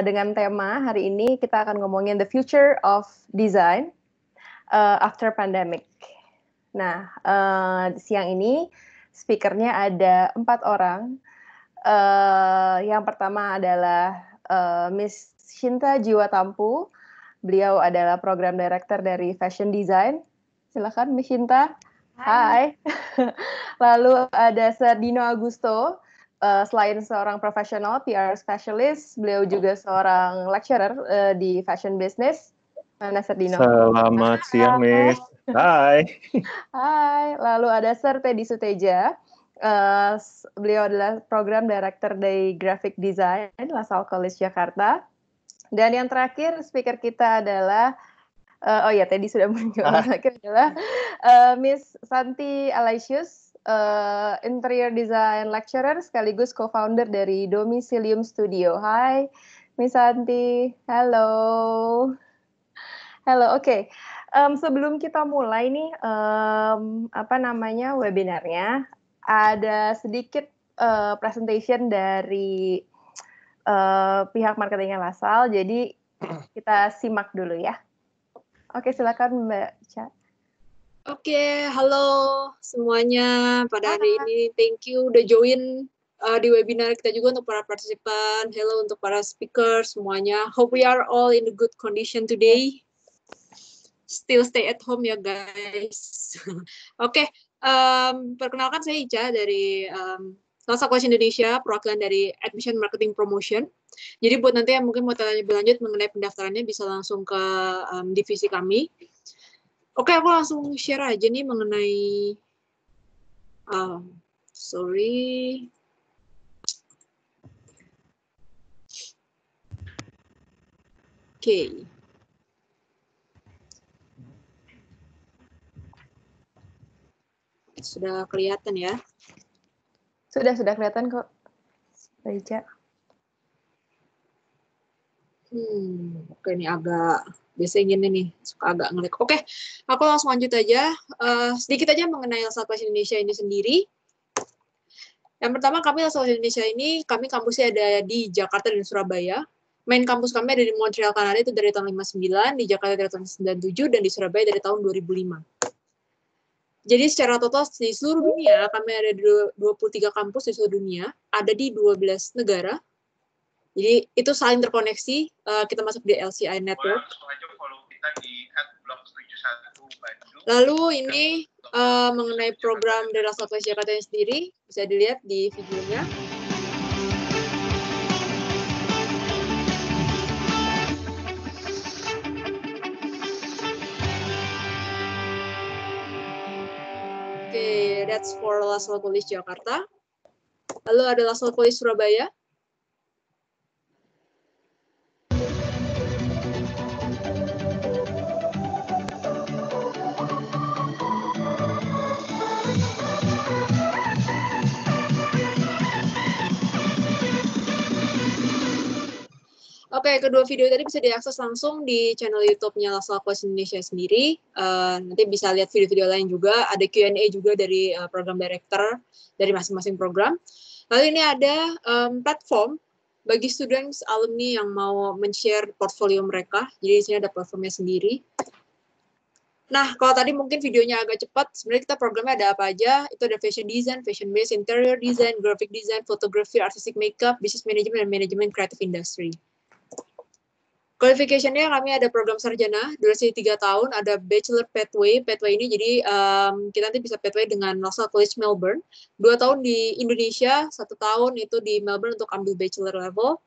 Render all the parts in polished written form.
dengan tema hari ini kita akan ngomongin the future of design after pandemic. Nah, siang ini speakernya ada 4 orang. Yang pertama adalah Miss Shinta Jiwatampu. Beliau adalah Program Director dari Fashion Design. Silakan Miss Shinta. Hai. Lalu ada Sir Dino Agusto. Selain seorang profesional PR specialist, beliau juga seorang lecturer di fashion business. Mana Sir Dino? Selamat siang, Miss. Hai. Hai. Lalu ada Sir Teddy Suteja. Beliau adalah Program Director dari Graphic Design LaSalle College Jakarta. Dan yang terakhir speaker kita adalah Teddy sudah menjawab. Terakhir adalah Miss Santi Aloysius, Interior Design Lecturer sekaligus co-founder dari Domicilium Studio. Hai, Miss Santi. Halo. Halo, oke. Sebelum kita mulai nih, webinarnya, ada sedikit presentation dari pihak marketingnya LaSalle. Jadi kita simak dulu ya. Oke, silakan Mbak Cha. Oke, halo semuanya pada hari ini. Thank you udah join di webinar kita juga untuk para partisipan. Hello untuk para speaker semuanya. Hope we are all in a good condition today. Still stay at home ya guys. Oke, perkenalkan saya Ica dari LaSalle College Indonesia, perwakilan dari Admission Marketing Promotion. Jadi buat nanti yang mungkin mau tanya lebih lanjut mengenai pendaftarannya bisa langsung ke divisi kami. Oke, aku langsung share aja nih mengenai sorry. Oke. Sudah kelihatan ya? Sudah kelihatan kok, Mbak Ica. Oke, ini agak biasanya gini nih, suka agak ngelik. Oke, aku langsung lanjut aja. Sedikit aja mengenai LaSalle College Indonesia ini sendiri. Yang pertama, kami LaSalle College Indonesia ini, kami kampusnya ada di Jakarta dan Surabaya. Main kampus kami ada di Montreal, Kanada itu dari tahun 59, di Jakarta dari tahun 97, dan di Surabaya dari tahun 2005. Jadi secara total di seluruh dunia, kami ada di 23 kampus di seluruh dunia, ada di 12 negara. Jadi itu saling terkoneksi, kita masuk di LCI Network. Lalu ini mengenai program dari LaSalle College Jakarta sendiri, bisa dilihat di videonya. Oke, that's for LaSalle College Jakarta. Lalu ada LaSalle College Surabaya. Oke, kedua video tadi bisa diakses langsung di channel YouTube-nya LaSalle College Indonesia sendiri. Nanti bisa lihat video-video lain juga. Ada Q&A juga dari program director dari masing-masing program. Lalu ini ada platform bagi students, alumni yang mau men-share portfolio mereka. Jadi di sini ada platformnya sendiri. Nah, kalau tadi mungkin videonya agak cepat, sebenarnya kita programnya ada apa aja. Itu ada fashion design, fashion based, interior design, graphic design, photography, artistic makeup, business management, dan manajemen creative industry. Qualification-nya kami ada program sarjana, durasi 3 tahun, ada bachelor pathway. Pathway ini jadi kita nanti bisa pathway dengan LaSalle College Melbourne. 2 tahun di Indonesia, 1 tahun itu di Melbourne untuk ambil bachelor level.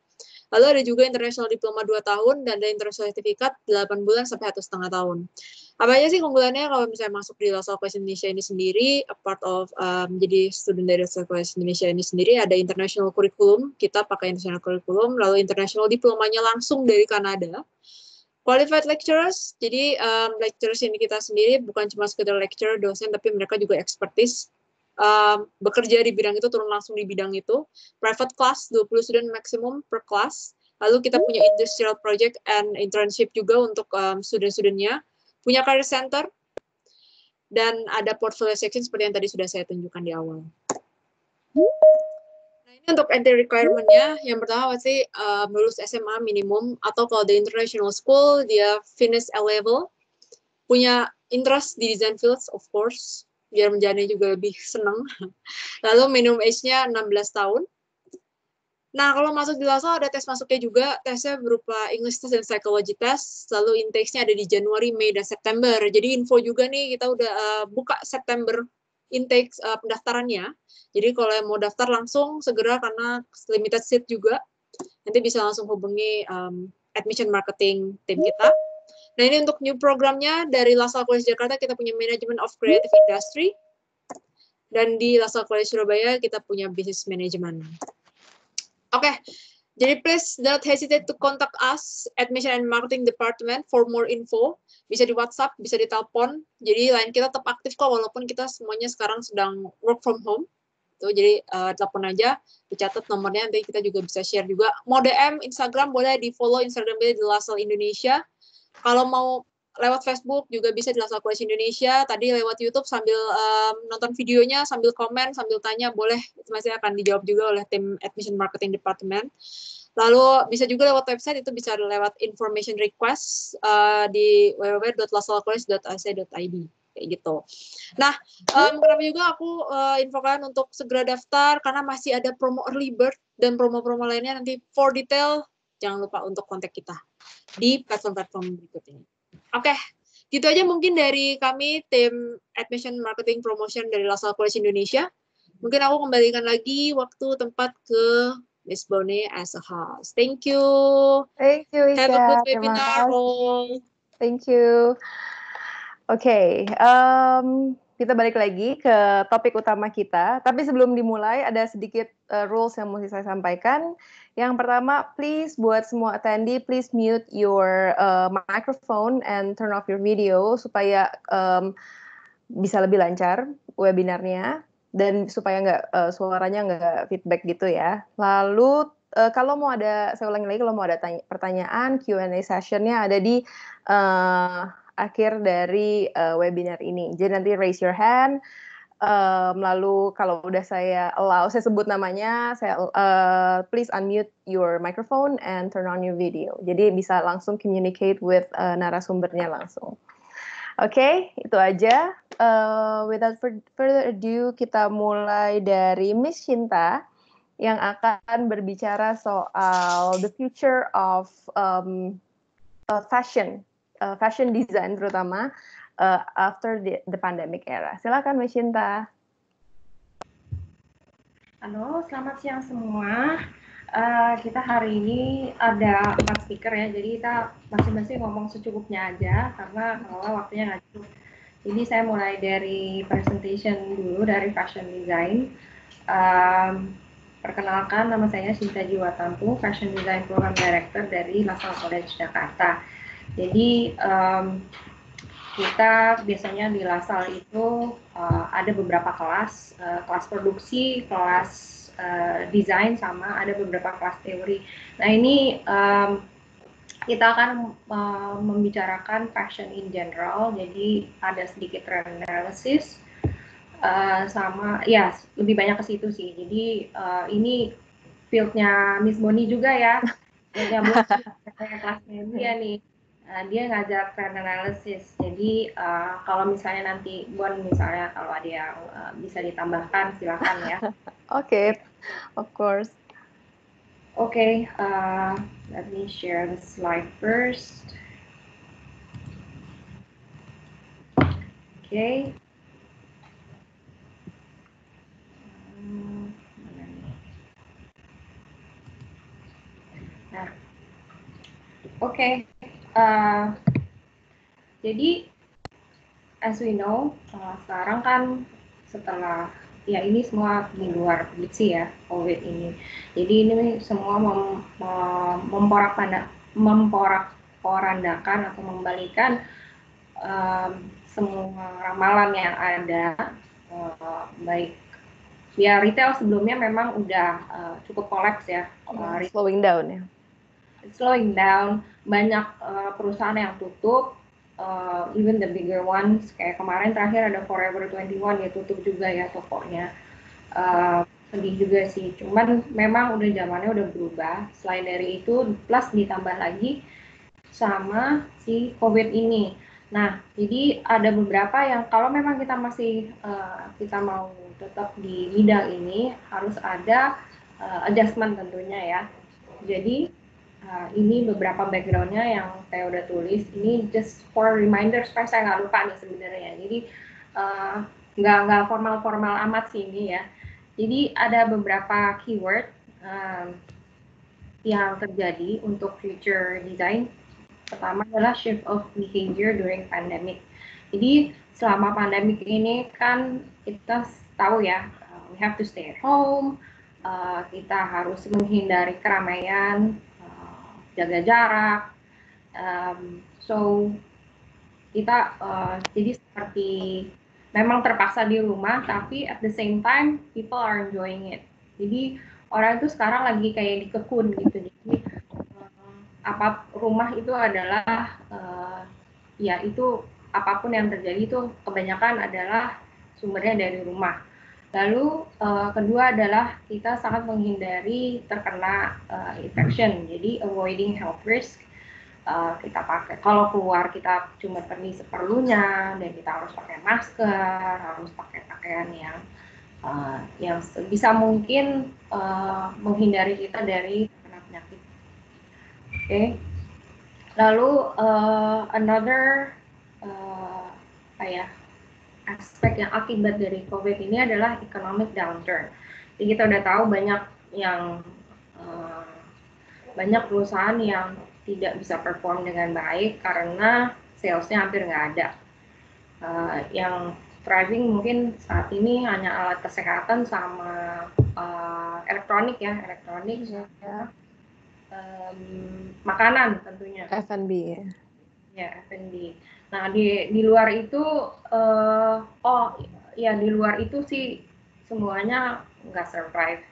Lalu ada juga international diploma 2 tahun, dan ada international certificate 8 bulan sampai 1,5 tahun. Apa aja sih keunggulannya kalau misalnya masuk di LaSalle College Indonesia ini sendiri, a part of jadi student dari LaSalle College Indonesia ini sendiri, ada international curriculum, kita pakai international curriculum, lalu international diplomanya langsung dari Kanada. Qualified lecturers, jadi lecturers ini kita sendiri bukan cuma sekedar lecturer, dosen, tapi mereka juga expertise, bekerja di bidang itu, turun langsung di bidang itu. Private class, 20 student maximum per class. Lalu kita punya industrial project and internship juga untuk student-studentnya. Punya career center, dan ada portfolio section seperti yang tadi sudah saya tunjukkan di awal. Nah, ini Untuk entry requirement-nya, yang pertama pasti lulus SMA minimum, atau kalau di international school, dia finish A-level, punya interest di design fields, of course, biar menjalani juga lebih senang. Lalu minimum age-nya 16 tahun. Nah, kalau masuk di LASAL ada tes masuknya juga, tesnya berupa English test dan psychology test, lalu intake-nya ada di Januari, Mei, dan September. Jadi info juga nih, kita udah buka September intake pendaftarannya. Jadi kalau yang mau daftar langsung segera karena limited seat juga. Nanti bisa langsung hubungi admission marketing tim kita. Nah, ini untuk new programnya dari LaSalle College Jakarta kita punya Management of Creative Industry. Dan di LaSalle College Surabaya kita punya Business Management. Oke, jadi please don't hesitate to contact us, Admission and Marketing Department for more info. Bisa di WhatsApp, bisa di telepon. Jadi line kita tetap aktif kok, walaupun kita semuanya sekarang sedang work from home. Tuh, jadi telepon aja, dicatat nomornya, nanti kita juga bisa share juga. Mau DM, Instagram, boleh di-follow Instagram kita di LaSalle Indonesia. Kalau mau lewat Facebook juga bisa di LaSalle College Indonesia. Tadi lewat YouTube sambil nonton videonya, sambil komen, sambil tanya, boleh. Itu masih akan dijawab juga oleh tim Admission Marketing Department. Lalu bisa juga lewat website, itu bisa lewat information request di www.lasallecollege.ac.id. Kayak gitu. Nah, kenapa juga aku infokan untuk segera daftar, karena masih ada promo early bird dan promo-promo lainnya. Nanti for detail, jangan lupa untuk kontak kita di platform-platform berikut ini. Oke, gitu aja mungkin dari kami, tim Admission Marketing Promotion dari LaSalle College Indonesia. Mungkin aku kembalikan lagi waktu tempat ke Miss Bone as a host. Thank you. Thank you, Ika. Have a good Terima webinar kasih. all. Thank you. Oke, kita balik lagi ke topik utama kita. Tapi sebelum dimulai, ada sedikit rules yang mesti saya sampaikan. Yang pertama, please buat semua attendee, please mute your microphone and turn off your video supaya bisa lebih lancar webinarnya dan supaya suaranya nggak feedback gitu ya. Lalu kalau mau ada, saya ulangi lagi, kalau mau ada pertanyaan, Q&A sessionnya ada di akhir dari webinar ini. Jadi nanti raise your hand, lalu kalau udah saya allow, saya sebut namanya, saya please unmute your microphone and turn on your video. Jadi bisa langsung communicate with narasumbernya langsung. Oke, itu aja. Without further ado, kita mulai dari Miss Shinta yang akan berbicara soal the future of fashion design terutama after the pandemic era. Silakan Miss Shinta. Halo, selamat siang semua. Kita hari ini ada 4 speaker ya, jadi kita masing-masing ngomong secukupnya aja karena kalau waktunya nggak cukup. Jadi saya mulai dari presentation dulu dari fashion design. Perkenalkan, nama saya Shinta Jiwatampu, Fashion Design Program Director dari LaSalle College Jakarta. Jadi kita biasanya di LaSalle itu ada beberapa kelas, kelas produksi, kelas desain, sama ada beberapa kelas teori. Nah ini kita akan membicarakan fashion in general, jadi ada sedikit trend analysis, sama ya lebih banyak ke situ sih. Jadi ini fieldnya Miss Boni juga ya, fieldnya kelasnya dia nih. Dia ngajar trend analysis. Jadi kalau misalnya nanti Bon misalnya kalau ada yang bisa ditambahkan silakan ya. Okay, of course. Okay, let me share the slide first. Okay. Nah, okay. Jadi as we know, sekarang kan setelah ya ini semua di luar prediksi ya COVID ini. Jadi ini semua memporak-porandakan atau membalikan semua ramalan yang ada, baik ya retail sebelumnya memang udah cukup kolaps ya. Slowing down ya. Slowing down, banyak perusahaan yang tutup. Even the bigger ones, kayak kemarin terakhir ada Forever 21 dia tutup juga ya tokonya. sedih juga sih. Cuman memang udah zamannya udah berubah. Selain dari itu, plus ditambah lagi sama si COVID ini. Nah, jadi ada beberapa yang kalau memang kita masih kita mau tetap di bidang ini harus ada adjustment tentunya ya. Jadi ini beberapa backgroundnya yang saya udah tulis. Ini just for reminder supaya saya nggak lupa nih sebenarnya. Jadi nggak formal-formal amat sih ini ya. Jadi ada beberapa keyword yang terjadi untuk future design. Pertama adalah shift of behavior during pandemic. Jadi selama pandemic ini kan kita tahu ya, we have to stay at home, kita harus menghindari keramaian, jaga jarak. So kita jadi seperti memang terpaksa di rumah, tapi at the same time people are enjoying it. Jadi orang itu sekarang lagi kayak dikekun gitu. Jadi apa rumah itu adalah ya itu apapun yang terjadi itu kebanyakan adalah sumbernya dari rumah. Lalu kedua adalah kita sangat menghindari terkena infection, jadi avoiding health risk. Kita pakai kalau keluar kita cuma pergi seperlunya dan kita harus pakai masker, harus pakai pakaian yang sebisa mungkin menghindari kita dari terkena penyakit. Oke. Lalu another aspek yang akibat dari COVID ini adalah economic downturn. Jadi kita udah tahu banyak perusahaan yang tidak bisa perform dengan baik karena salesnya hampir nggak ada. Yang thriving mungkin saat ini hanya alat kesehatan sama elektronik ya, makanan tentunya. F&B ya. Ya, F&B. Nah, di luar itu, di luar itu sih semuanya nggak survive.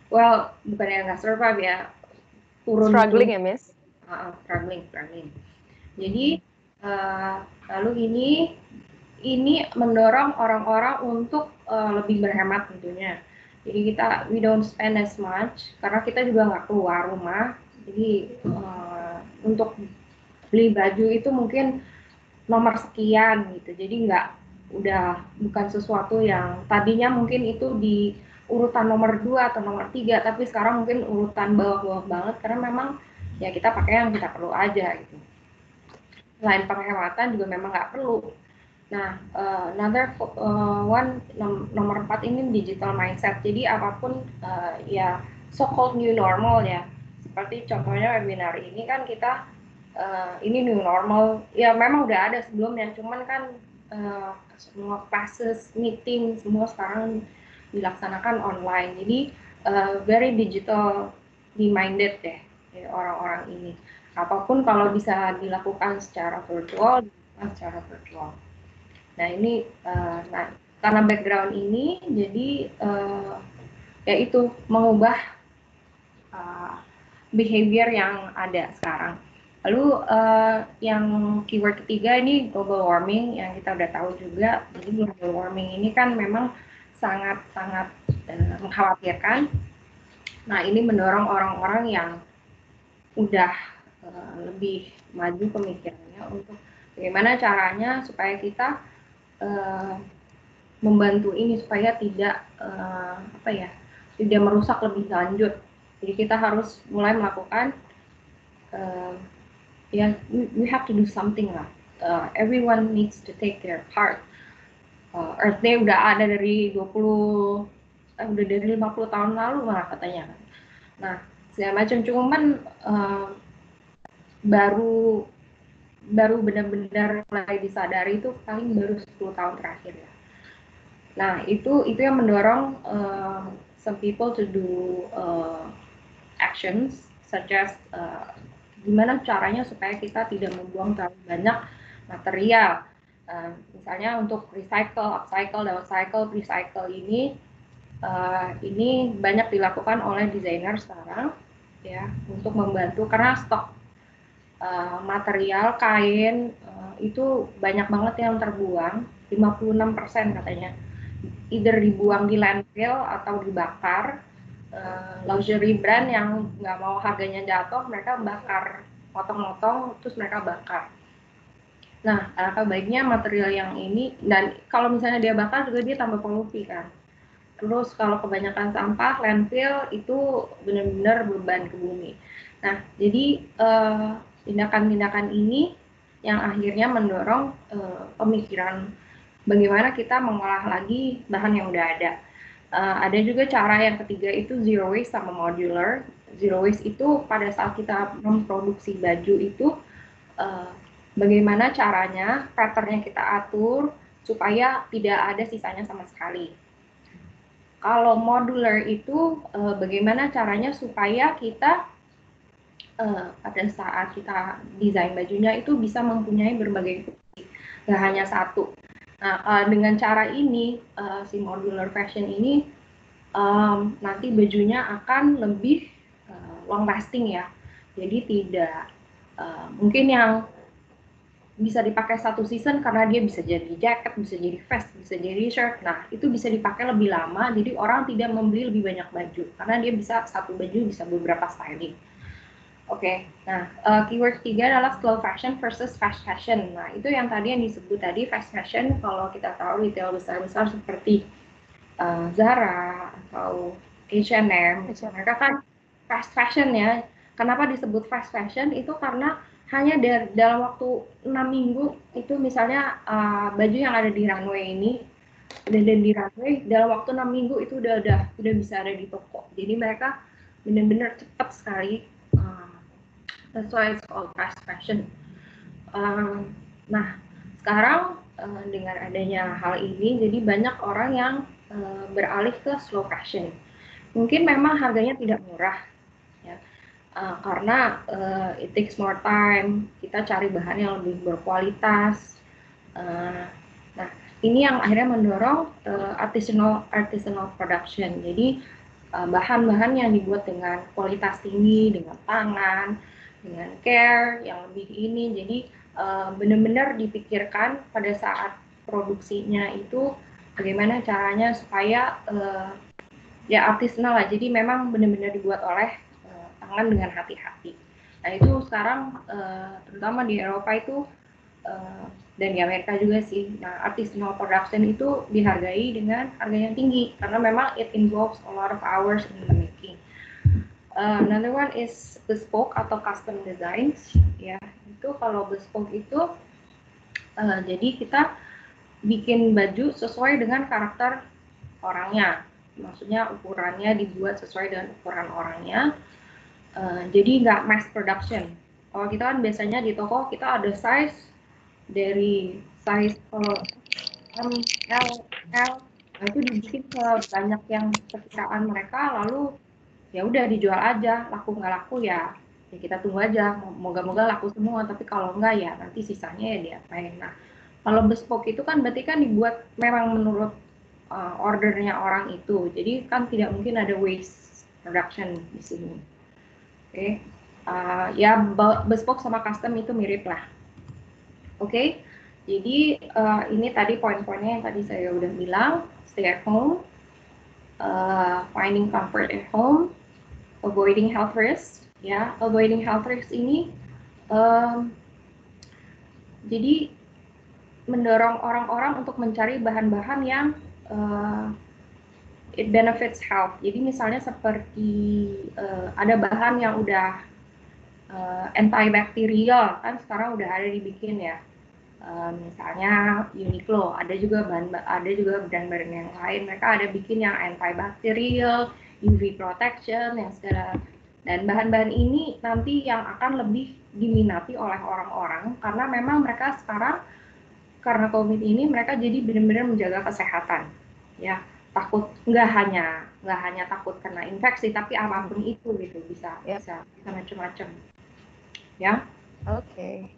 Well, bukannya nggak survive ya, struggling ya, Miss? Struggling. Jadi, lalu ini mendorong orang-orang untuk lebih berhemat tentunya. Jadi we don't spend as much, karena kita juga nggak keluar rumah. Jadi, untuk beli baju itu mungkin nomor sekian gitu, jadi bukan sesuatu yang tadinya mungkin itu di urutan nomor 2 atau nomor 3, tapi sekarang mungkin urutan bawah-bawah banget karena memang ya kita pakai yang kita perlu aja gitu. Selain penghematan juga memang nggak perlu. Nah, nomor 4 ini digital mindset. Jadi apapun ya so-called new normal ya, seperti contohnya webinar ini kan kita ini new normal, ya memang udah ada sebelumnya, cuman kan semua classes, meeting, semua sekarang dilaksanakan online, jadi very digital minded deh orang-orang ini. Apapun kalau bisa dilakukan secara virtual, Nah ini, karena background ini, jadi yaitu mengubah behavior yang ada sekarang. Lalu yang keyword ketiga ini global warming yang kita udah tahu juga. Jadi global warming ini kan memang sangat-sangat mengkhawatirkan. Nah ini mendorong orang-orang yang udah lebih maju pemikirannya untuk bagaimana caranya supaya kita membantu ini supaya tidak tidak merusak lebih lanjut. Jadi kita harus mulai melakukan we have to do something lah. Everyone needs to take their part. Earth Day udah ada dari 50 tahun lalu malah katanya. Nah, segala macam, cuman baru benar-benar mulai disadari itu paling baru 10 tahun terakhir ya. Nah, itu yang mendorong some people to do actions such as gimana caranya supaya kita tidak membuang terlalu banyak material. Misalnya untuk recycle, upcycle, downcycle, recycle ini banyak dilakukan oleh desainer sekarang ya, untuk membantu karena stok material kain itu banyak banget yang terbuang, 56% katanya. either dibuang di landfill atau dibakar. Luxury brand yang nggak mau harganya jatuh, mereka bakar, potong-potong, terus mereka bakar. Nah, alangkah baiknya material yang ini, dan kalau misalnya dia bakar juga dia tambah polusi kan. Terus kalau kebanyakan sampah, landfill itu benar-benar beban ke bumi. Nah, jadi tindakan-tindakan ini yang akhirnya mendorong pemikiran bagaimana kita mengolah lagi bahan yang udah ada. Ada juga cara yang ketiga itu zero waste sama modular. Zero waste itu pada saat kita memproduksi baju itu bagaimana caranya, patternnya kita atur supaya tidak ada sisanya sama sekali. Kalau modular itu bagaimana caranya supaya kita pada saat kita desain bajunya itu bisa mempunyai berbagai fungsi, nggak hanya satu. Nah, dengan cara ini, si modular fashion ini nanti bajunya akan lebih long lasting ya. Jadi tidak mungkin yang bisa dipakai satu season karena dia bisa jadi jaket, bisa jadi vest, bisa jadi shirt. Nah, itu bisa dipakai lebih lama, jadi orang tidak membeli lebih banyak baju karena dia bisa satu baju bisa beberapa styling. Oke, nah keyword ketiga adalah slow fashion versus fast fashion. Nah, itu yang tadi yang disebut tadi fast fashion. Kalau kita tahu retail besar-besar seperti Zara atau H&M, mereka kan fast fashion ya. Kenapa disebut fast fashion? Itu karena hanya dalam waktu 6 minggu itu misalnya baju yang ada di runway ini dan di runway dalam waktu 6 minggu itu udah bisa ada di toko. Jadi mereka benar-benar cepat sekali. That's why it's called fast fashion. Nah, sekarang dengan adanya hal ini, jadi banyak orang yang beralih ke slow fashion. Mungkin memang harganya tidak murah, ya, karena it takes more time. Kita cari bahan yang lebih berkualitas. Nah, ini yang akhirnya mendorong artisanal production. Jadi bahan-bahan yang dibuat dengan kualitas tinggi, dengan tangan, dengan care yang lebih ini. Jadi benar-benar dipikirkan pada saat produksinya itu bagaimana caranya supaya ya artisanal lah. Jadi memang benar-benar dibuat oleh tangan dengan hati-hati. Nah, itu sekarang terutama di Eropa itu dan di Amerika juga sih. Nah, artisanal production itu dihargai dengan harga yang tinggi karena memang it involves a lot of hours in the making. Another one is bespoke atau custom designs. Ya, itu kalau bespoke itu jadi kita bikin baju sesuai dengan karakter orangnya. Maksudnya ukurannya dibuat sesuai dengan ukuran orangnya. Jadi nggak mass production. Kalau kita kan biasanya di toko kita ada size dari size M, L, nah itu dibikin sebanyak yang perkiraan mereka, lalu ya udah dijual aja, laku nggak laku ya kita tunggu aja, moga-moga laku semua, tapi kalau nggak ya nanti sisanya ya diapain. Nah, kalau bespoke itu kan berarti kan dibuat memang menurut ordernya orang itu, jadi kan tidak mungkin ada waste production di sini. Oke. Ya bespoke sama custom itu mirip lah. Oke. Jadi ini tadi poin-poinnya yang tadi saya udah bilang, stay at home, finding comfort at home, avoiding health risks, ya, avoiding health risks ini jadi mendorong orang-orang untuk mencari bahan-bahan yang it benefits health. Jadi misalnya seperti ada bahan yang udah antibakterial, kan sekarang udah ada dibikin ya. Misalnya Uniqlo, ada juga brand-brand yang lain, mereka ada bikin yang antibakterial, UV protection, yang segala. Dan bahan-bahan ini nanti yang akan lebih diminati oleh orang-orang karena memang mereka sekarang karena COVID ini mereka jadi benar-benar menjaga kesehatan, ya, takut nggak hanya takut kena infeksi tapi apapun itu gitu bisa macam-macam, ya. Oke.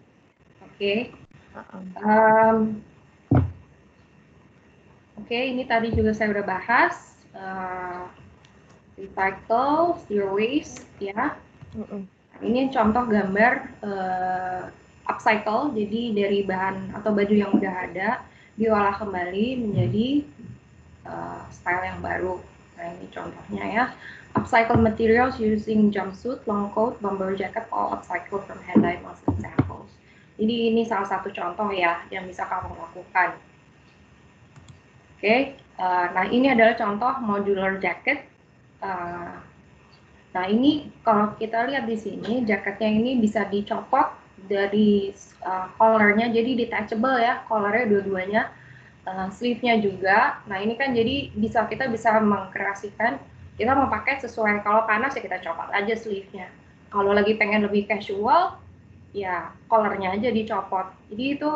Oke, ini tadi juga saya udah bahas recycle, zero waste, ya. Ini contoh gambar upcycle, jadi dari bahan atau baju yang udah ada diolah kembali menjadi style yang baru. Nah ini contohnya ya. Upcycle materials using jumpsuit, long coat, bomber jacket, all upcycle from hand-dyed muslin samples. Jadi ini salah satu contoh ya yang bisa kamu lakukan. Oke, nah ini adalah contoh modular jacket. Nah ini kalau kita lihat di sini, jaketnya ini bisa dicopot dari collarnya, jadi detachable ya, collarnya dua-duanya, sleeve-nya juga. Nah ini kan jadi kita bisa mengkreasikan, kita mau pakai sesuai, kalau panas ya kita copot aja sleeve-nya. Kalau lagi pengen lebih casual, ya collarnya aja dicopot. Jadi itu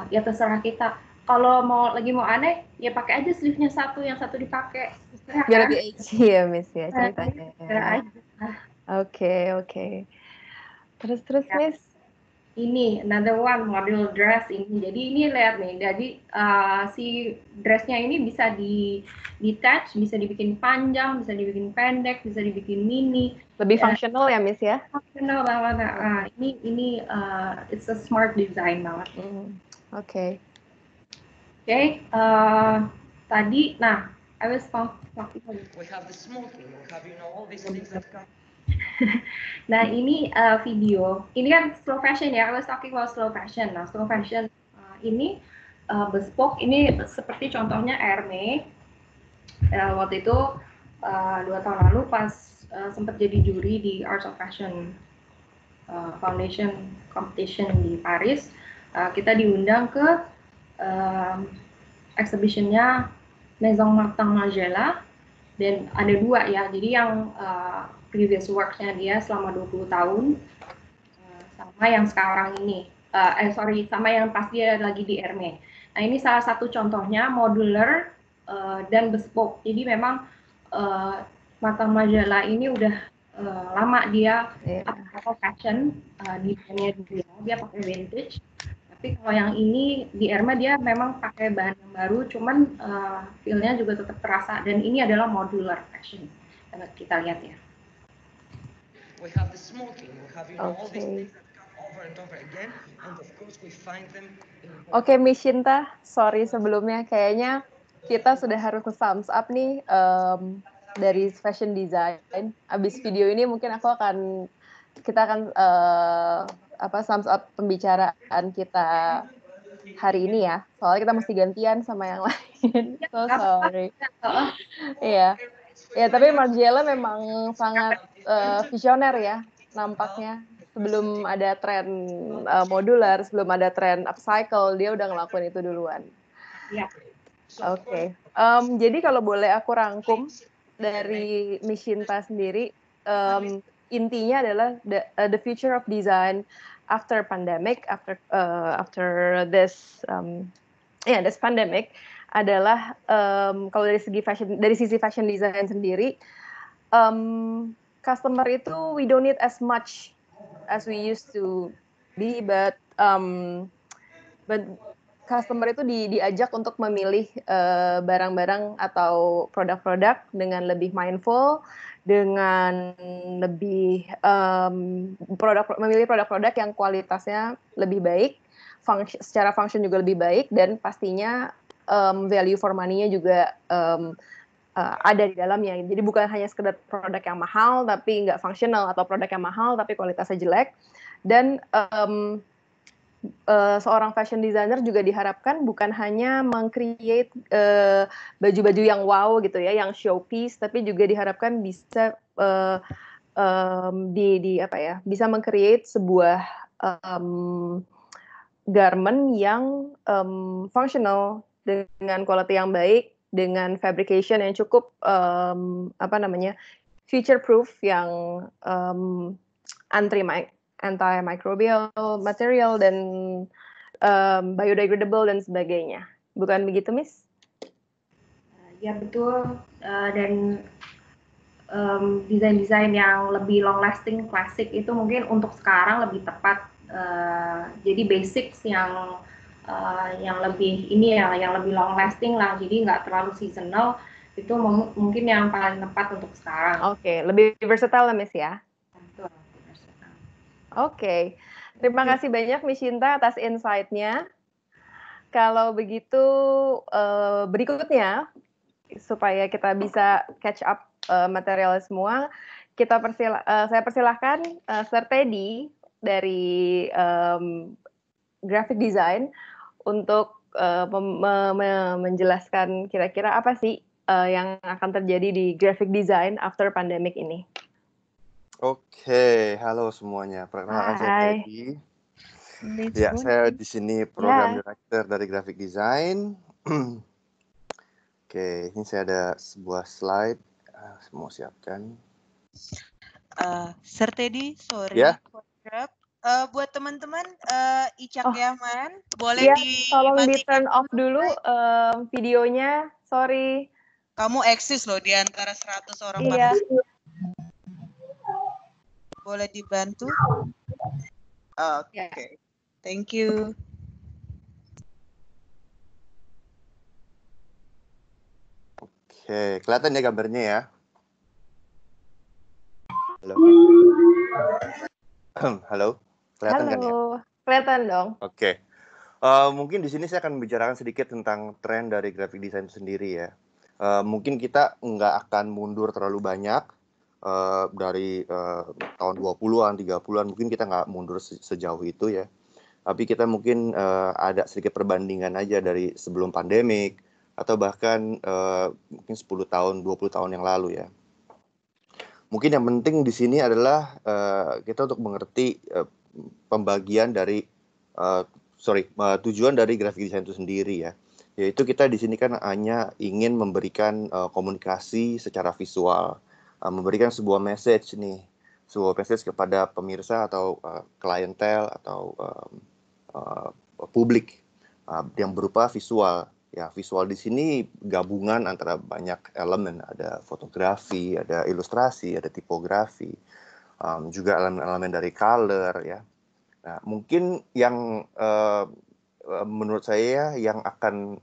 ya terserah kita. Kalau lagi mau aneh, ya pakai aja sleeve-nya satu, yang satu dipakai. Biar lebih edgy ya, Miss ya ceritanya. Oke. Terus, Ya. Miss? Ini another one, model dress ini. Jadi ini lihat nih, jadi si dressnya ini bisa detach, bisa dibikin panjang, bisa dibikin pendek, bisa dibikin mini. Lebih fungsional ya, Miss ya? Fungsional banget. Ini it's a smart design banget. Oke. Tadi, nah, I was talking. We have the smoking, we have all these things that come. Nah ini video, ini kan slow fashion ya, I was talking about slow fashion. Nah slow fashion ini bespoke, ini seperti contohnya Hermes. Waktu itu 2 tahun lalu pas sempat jadi juri di Arts of Fashion Foundation Competition di Paris, kita diundang ke exhibitionnya Maison Martin Margiela, dan ada 2 ya, jadi yang previous work-nya dia selama 20 tahun sama yang sekarang ini, sama yang pas dia lagi di Hermes. Nah ini salah satu contohnya modular dan bespoke. Jadi memang Martin Margiela ini udah lama dia pakai fashion, desainnya dia pakai vintage. Tapi kalau yang ini di Hermes dia memang pakai bahan yang baru, cuman feel-nya juga tetap terasa, dan ini adalah modular fashion. Kita lihat ya. We have the smoking, we have all these things that come over and over again, and of course we find them. Oke, Miss Shinta, sorry sebelumnya, kayaknya kita sudah harus ke thumbs up nih dari fashion design. Abis video ini mungkin kita akan thumbs up pembicaraan kita hari ini ya. Soalnya kita mesti gantian sama yang lain. So sorry. Iya. Ya, tapi Margiela memang sangat visioner ya nampaknya. Sebelum ada tren modular, sebelum ada tren upcycle, dia udah ngelakuin itu duluan. Iya. Oke. Jadi kalau boleh aku rangkum dari Miss Shinta sendiri, intinya adalah the future of design after pandemic, after this this pandemic adalah kalau dari sisi fashion design sendiri, customer itu we don't need as much as we used to be, but customer itu diajak untuk memilih barang-barang atau produk-produk dengan lebih mindful, dengan lebih memilih produk-produk yang kualitasnya lebih baik, secara function juga lebih baik, dan pastinya value for money-nya juga ada di dalamnya. Jadi bukan hanya sekedar produk yang mahal tapi nggak fungsional, atau produk yang mahal tapi kualitasnya jelek. Dan seorang fashion designer juga diharapkan bukan hanya meng-create baju-baju yang wow gitu ya, yang showpiece, tapi juga diharapkan bisa bisa meng-create sebuah garment yang functional, dengan quality yang baik, dengan fabrication yang cukup future proof, yang antimicrobial material dan biodegradable dan sebagainya. Bukan begitu, Miss? Ya betul, dan desain-desain yang lebih long lasting, klasik itu mungkin untuk sekarang lebih tepat. Jadi basics yang lebih yang lebih long lasting lah, jadi nggak terlalu seasonal, itu mungkin yang paling tepat untuk sekarang. Oke, lebih versatile, Miss ya. Betul, Oke, terima kasih banyak Miss Shinta atas insight-nya. kalau begitu berikutnya supaya kita bisa catch up material semua, saya persilahkan Sir Teddy dari graphic design untuk menjelaskan kira-kira apa sih yang akan terjadi di graphic design after pandemic ini. Oke, halo semuanya. Perkenalkan saya Hai. Teddy. Ya, saya di sini program Ya. director dari graphic design. Oke, ini saya ada sebuah slide. Saya mau siapkan. Sir Teddy, sorry Ya. for interrupt. Buat teman-teman Icak Oh. Yaman, boleh tolong di dimatikan turn off dulu videonya. Sorry. Kamu eksis loh di antara 100 orang Iya. Boleh dibantu? Oke. Thank you. Oke, kelihatan ya gambarnya ya? Halo? Halo? Kelihatan kan ya? Kelihatan dong. Oke. Mungkin di sini saya akan membicarakan sedikit tentang tren dari graphic design itu sendiri ya. Mungkin kita nggak akan mundur terlalu banyak dari tahun 20-an, 30-an. Mungkin kita nggak mundur sejauh itu ya. Tapi kita mungkin ada sedikit perbandingan aja dari sebelum pandemik atau bahkan mungkin 10 tahun, 20 tahun yang lalu ya. Mungkin yang penting di sini adalah kita untuk mengerti pembagian dari tujuan dari graphic design itu sendiri ya. Yaitu kita di sini kan hanya ingin memberikan komunikasi secara visual, memberikan sebuah message kepada pemirsa atau klientel atau publik yang berupa visual. Ya, visual di sini gabungan antara banyak elemen, ada fotografi, ada ilustrasi, ada tipografi, juga elemen-elemen dari color ya. Nah, mungkin yang menurut saya yang akan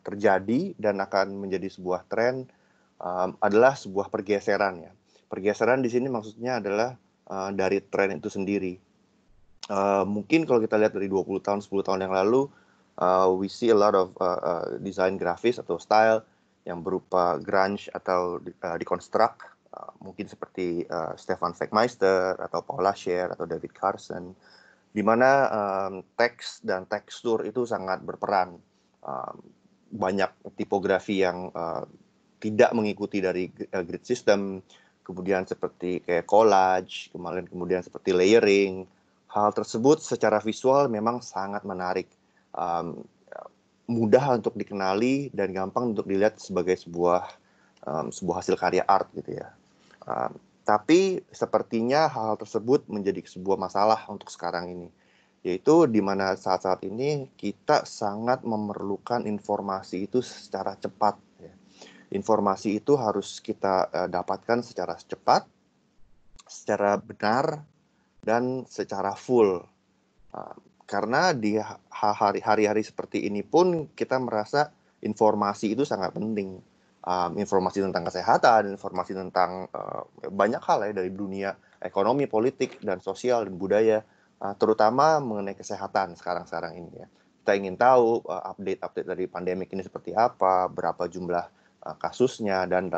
terjadi dan akan menjadi sebuah tren adalah sebuah pergeseran ya. Pergeseran di sini maksudnya adalah dari tren itu sendiri. Mungkin kalau kita lihat dari 20 tahun, 10 tahun yang lalu, we see a lot of design grafis atau style yang berupa grunge atau deconstruct, mungkin seperti Stefan Fleckmeister atau Paula Scher atau David Carson, di mana teks dan tekstur itu sangat berperan. Banyak tipografi yang tidak mengikuti dari grid system, kemudian seperti kayak collage, kemudian seperti layering. Hal tersebut secara visual memang sangat menarik, mudah untuk dikenali dan gampang untuk dilihat sebagai sebuah hasil karya art gitu ya. Tapi sepertinya hal tersebut menjadi sebuah masalah untuk sekarang ini, yaitu di mana saat-saat ini kita sangat memerlukan informasi itu secara cepat. Ya. Informasi itu harus kita dapatkan secara cepat, secara benar, dan secara full. Karena di hari-hari seperti ini pun kita merasa informasi itu sangat penting. Informasi tentang kesehatan, informasi tentang banyak hal ya dari dunia ekonomi, politik, dan sosial dan budaya, terutama mengenai kesehatan sekarang ini ya. Kita ingin tahu update dari pandemik ini seperti apa, berapa jumlah kasusnya dan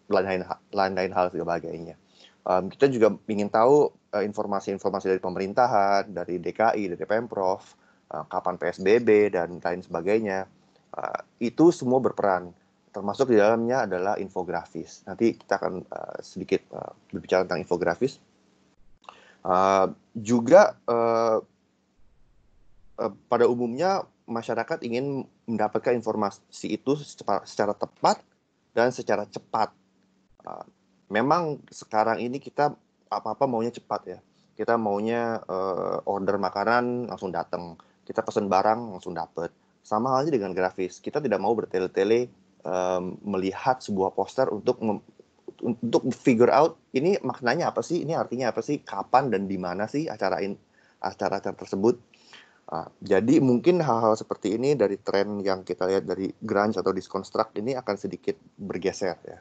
lain-lain hal sebagainya. Kita juga ingin tahu informasi-informasi dari pemerintahan, dari DKI, dari Pemprov, kapan PSBB dan lain sebagainya. Itu semua berperan. Termasuk di dalamnya adalah infografis. Nanti kita akan sedikit berbicara tentang infografis. Juga pada umumnya masyarakat ingin mendapatkan informasi itu secara tepat dan secara cepat. Memang sekarang ini kita apa-apa maunya cepat ya. Kita maunya order makanan langsung datang. Kita pesan barang langsung dapat. Sama halnya dengan grafis. Kita tidak mau bertele-tele melihat sebuah poster untuk figure out ini maknanya apa sih, ini artinya apa sih, kapan dan di mana sih acara tersebut. Jadi mungkin hal-hal seperti ini dari tren yang kita lihat dari grunge atau deconstruct ini akan sedikit bergeser ya.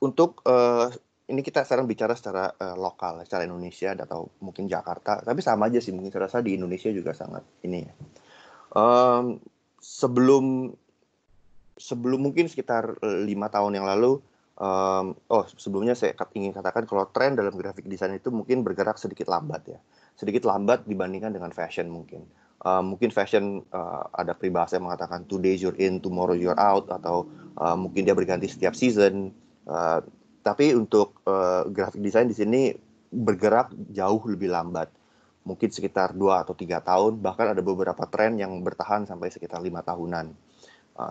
Untuk ini kita sekarang bicara secara lokal, secara Indonesia atau mungkin Jakarta, tapi sama aja sih, mungkin saya rasa di Indonesia juga sangat ini ya. Sebelum mungkin sekitar 5 tahun yang lalu, sebelumnya saya ingin katakan kalau tren dalam graphic design itu mungkin bergerak sedikit lambat ya, sedikit lambat dibandingkan dengan fashion mungkin. Mungkin fashion ada peribahasa yang mengatakan 2 days you're in, tomorrow you're out, atau mungkin dia berganti setiap season. Tapi untuk graphic design di sini bergerak jauh lebih lambat, mungkin sekitar 2 atau 3 tahun, bahkan ada beberapa tren yang bertahan sampai sekitar 5 tahunan.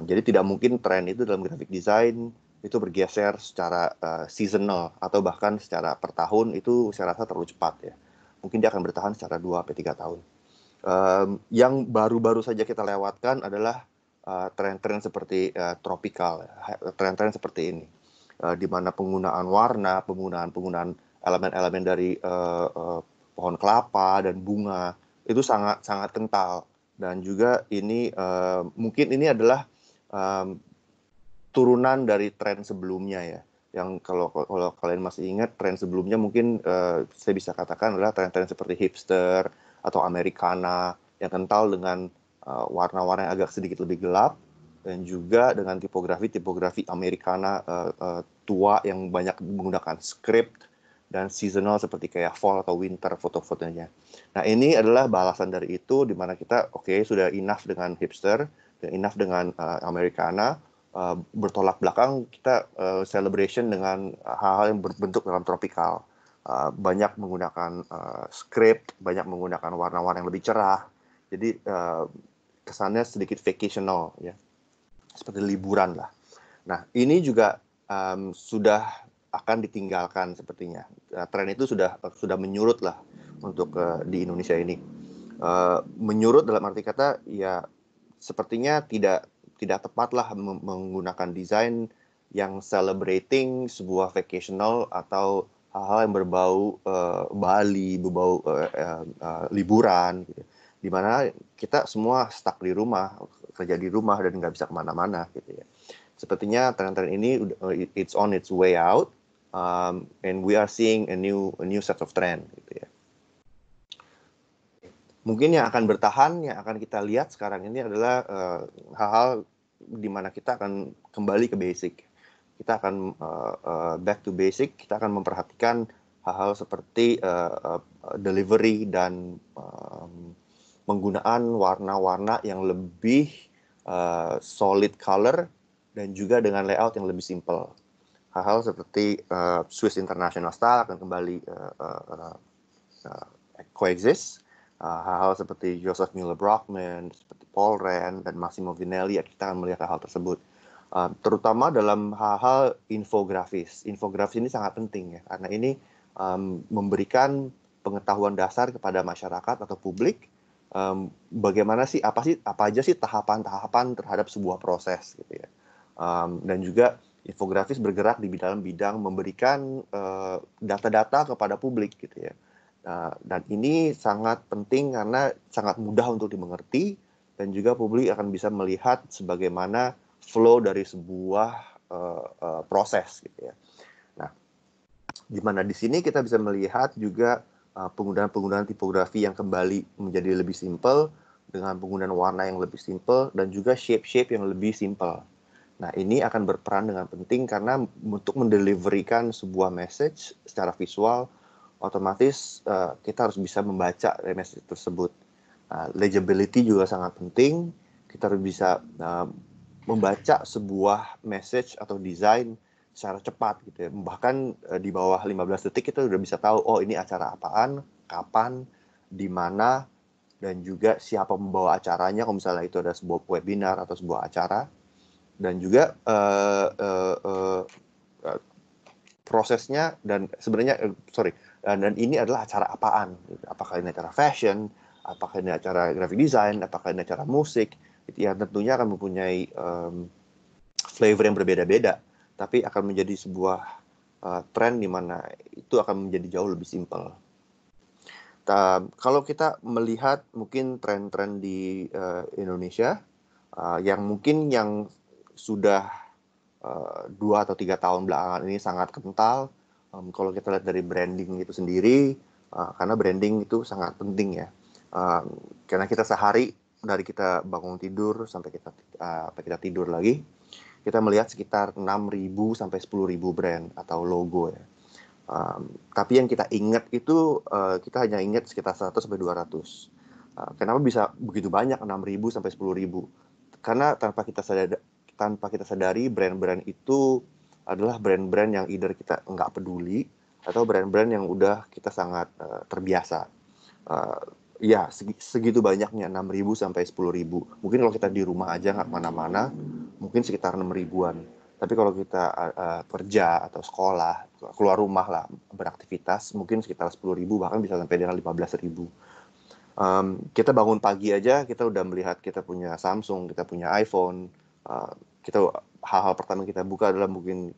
Jadi tidak mungkin tren itu dalam graphic design itu bergeser secara seasonal atau bahkan secara per tahun, itu saya rasa terlalu cepat ya. Mungkin dia akan bertahan secara 2-3 tahun. Yang baru-baru saja kita lewatkan adalah tren-tren seperti tropical, tren-tren seperti ini, di mana penggunaan warna, penggunaan elemen-elemen dari pohon kelapa dan bunga itu sangat sangat kental. Dan juga ini mungkin ini adalah turunan dari tren sebelumnya ya, yang kalau kalian masih ingat tren sebelumnya mungkin saya bisa katakan adalah tren-tren seperti hipster atau Americana yang kental dengan warna-warna yang agak sedikit lebih gelap, dan juga dengan tipografi Americana tua yang banyak menggunakan script dan seasonal seperti kayak fall atau winter foto-fotonya. Nah, ini adalah balasan dari itu, di mana kita sudah enough dengan hipster, dan enough dengan Americana, bertolak belakang kita celebration dengan hal-hal yang berbentuk dalam tropical. Banyak menggunakan script, banyak menggunakan warna-warna yang lebih cerah. Jadi kesannya sedikit vacational ya, seperti liburan lah. Nah, ini juga sudah akan ditinggalkan sepertinya. Tren itu sudah menyurut lah untuk di Indonesia ini. Menyurut dalam arti kata ya sepertinya tidak tepat lah menggunakan desain yang celebrating sebuah vacational atau hal-hal yang berbau Bali, berbau liburan gitu. Dimana kita semua stuck di rumah, kerja di rumah dan nggak bisa kemana-mana gitu ya. Sepertinya tren-tren ini it's on its way out, and we are seeing a new set of trend gitu ya. Mungkin yang akan bertahan, yang akan kita lihat sekarang ini adalah hal-hal di mana kita akan kembali ke basic. Kita akan back to basic. Kita akan memperhatikan hal-hal seperti delivery dan penggunaan warna-warna yang lebih solid color dan juga dengan layout yang lebih simple. Hal-hal seperti Swiss International Style akan kembali coexist. Hal-hal seperti Joseph Mueller-Brockman, seperti Paul Rand dan Massimo Vinelli, ya kita akan melihat hal tersebut. Terutama dalam hal-hal infografis. Infografis ini sangat penting ya, karena ini memberikan pengetahuan dasar kepada masyarakat atau publik, bagaimana sih apa aja sih tahapan-tahapan terhadap sebuah proses gitu ya. Dan juga infografis bergerak di dalam bidang memberikan data-data kepada publik gitu ya. Dan ini sangat penting karena sangat mudah untuk dimengerti, dan juga publik akan bisa melihat sebagaimana flow dari sebuah proses gitu ya. Nah, di mana di sini kita bisa melihat juga penggunaan tipografi yang kembali menjadi lebih simple, dengan penggunaan warna yang lebih simple, dan juga shape-shape yang lebih simple. Nah, ini akan berperan dengan penting karena untuk mendeliverikan sebuah message secara visual, otomatis kita harus bisa membaca message tersebut. Legibility juga sangat penting. Kita harus bisa membaca sebuah message atau desain secara cepat gitu ya. Bahkan di bawah 15 detik kita udah bisa tahu, oh ini acara apaan, kapan, di mana, dan juga siapa membawa acaranya kalau misalnya itu ada sebuah webinar atau sebuah acara. Dan juga prosesnya dan sebenarnya dan ini adalah acara apaan, apakah ini acara fashion, apakah ini acara graphic design, apakah ini acara musik, itu ya tentunya akan mempunyai flavor yang berbeda-beda, tapi akan menjadi sebuah tren di mana itu akan menjadi jauh lebih simpel. Kalau kita melihat mungkin tren-tren di Indonesia yang mungkin yang sudah 2 atau 3 tahun belakangan ini sangat kental, Kalau kita lihat dari branding itu sendiri, karena branding itu sangat penting ya. Karena kita sehari dari kita bangun tidur sampai kita tidur lagi, kita melihat sekitar 6.000 sampai 10.000 brand atau logo ya. Tapi yang kita ingat itu kita hanya ingat sekitar 100 sampai 200. Kenapa bisa begitu banyak 6.000 sampai 10.000? Karena tanpa kita sadari brand-brand itu adalah brand-brand yang either kita nggak peduli atau brand-brand yang udah kita sangat terbiasa. Ya segitu banyaknya 6.000 sampai 10.000. Mungkin kalau kita di rumah aja nggak kemana-mana, mungkin sekitar 6.000-an. Tapi kalau kita kerja atau sekolah, keluar rumah lah, beraktivitas, mungkin sekitar 10.000, bahkan bisa sampai dengan 15.000. Kita bangun pagi aja, kita udah melihat kita punya Samsung, kita punya iPhone, hal-hal pertama kita buka adalah mungkin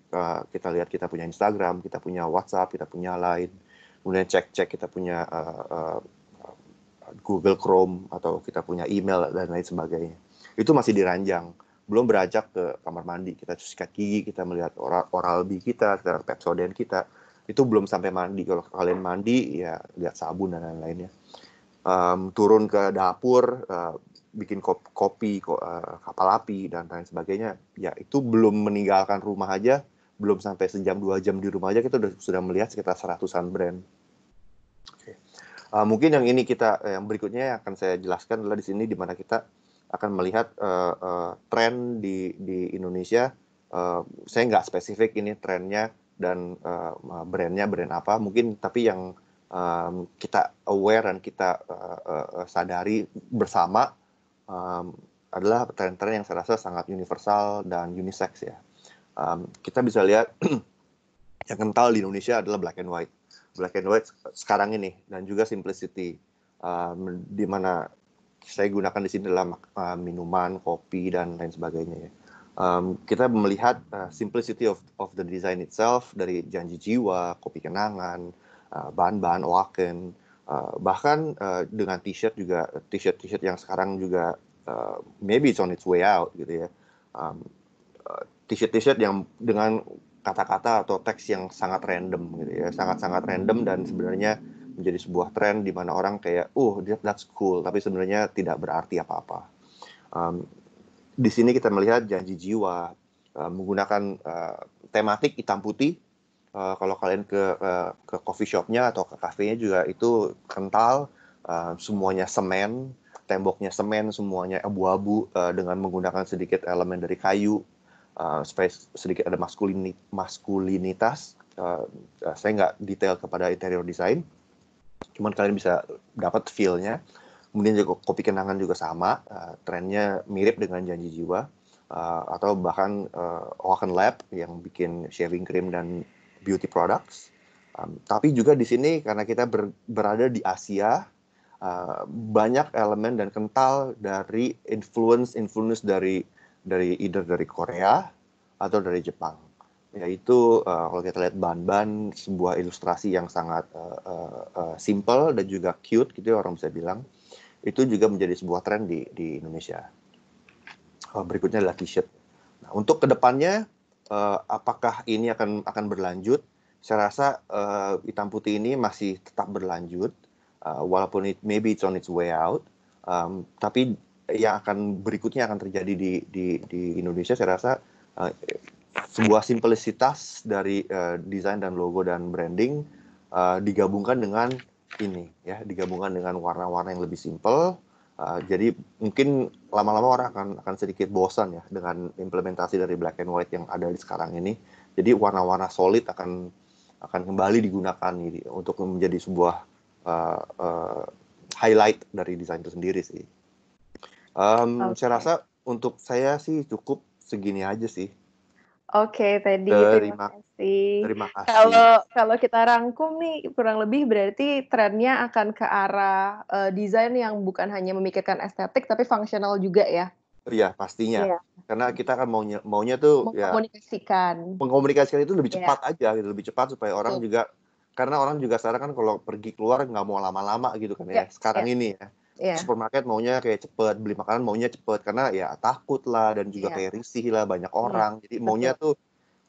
kita lihat kita punya Instagram, kita punya WhatsApp, kita punya Line, kemudian cek kita punya Google Chrome, atau kita punya email, dan lain sebagainya. Itu masih diranjang. Belum beranjak ke kamar mandi, kita sikat gigi, kita melihat Oral-B kita Pepsodent kita, itu belum sampai mandi. Kalau kalian mandi, ya lihat sabun dan lain-lainnya. Turun ke dapur, bikin kopi, kapal api, dan lain sebagainya, ya itu belum meninggalkan rumah aja, belum sampai sejam 2 jam di rumah aja, kita sudah melihat sekitar 100-an brand. Mungkin yang berikutnya yang akan saya jelaskan adalah di sini, di mana kita akan melihat tren di Indonesia. Saya nggak spesifik ini trennya dan brandnya brand apa, mungkin, tapi yang kita aware dan kita sadari bersama adalah tren-tren yang saya rasa sangat universal dan unisex ya. Kita bisa lihat yang kental di Indonesia adalah black and white sekarang ini, dan juga simplicity, di mana saya gunakan di sini adalah minuman, kopi, dan lain sebagainya ya. Kita melihat simplicity of the design itself, dari janji jiwa, kopi kenangan, bahan-bahan Oaken, bahkan dengan t-shirt yang sekarang juga maybe it's on its way out gitu ya. T-shirt yang dengan kata-kata atau teks yang sangat random gitu ya, sangat-sangat random, dan sebenarnya menjadi sebuah tren di mana orang kayak, that's cool, tapi sebenarnya tidak berarti apa-apa. Di sini kita melihat janji jiwa menggunakan tematik hitam putih. Kalau kalian ke coffee shopnya atau ke kafenya juga itu kental, semuanya semen, temboknya semen, semuanya abu-abu, dengan menggunakan sedikit elemen dari kayu, supaya sedikit ada maskulinitas. Saya nggak detail kepada interior design, cuman kalian bisa dapat feel-nya. Kemudian juga kopi kenangan juga sama, trennya mirip dengan janji jiwa, atau bahkan Oaken Lab yang bikin shaving cream dan beauty products. Tapi juga di sini karena kita berada di Asia, banyak elemen dan kental dari influence dari either dari Korea atau dari Jepang. Yaitu kalau kita lihat bahan-bahan, sebuah ilustrasi yang sangat simple dan juga cute gitu ya, orang bisa bilang. Itu juga menjadi sebuah tren di Indonesia. Berikutnya adalah t-shirt. Nah, untuk kedepannya, apakah ini akan berlanjut? Saya rasa hitam putih ini masih tetap berlanjut, walaupun maybe it's on its way out. Tapi yang berikutnya akan terjadi di Indonesia, saya rasa sebuah simplicitas dari desain dan logo dan branding digabungkan dengan digabungkan dengan warna-warna yang lebih simple. Jadi mungkin lama-lama orang akan sedikit bosan ya dengan implementasi dari black and white yang ada di sekarang ini. Jadi warna-warna solid akan kembali digunakan untuk menjadi sebuah highlight dari desain itu sendiri sih. Saya rasa untuk saya sih cukup segini aja sih. Oke, Teddy, terima kasih. Terima kasih. Kalau kita rangkum nih, kurang lebih berarti trennya akan ke arah desain yang bukan hanya memikirkan estetik, tapi fungsional juga ya? Iya, pastinya. Iya. Karena kita kan maunya tuh mengkomunikasikan itu lebih cepat aja, gitu, lebih cepat supaya orang juga, karena orang juga sekarang kan kalau pergi keluar nggak mau lama-lama gitu kan ya. Sekarang ini ya. Supermarket maunya kayak cepet, beli makanan maunya cepet, karena ya takut lah, dan juga kayak risih lah, banyak orang. Jadi maunya tuh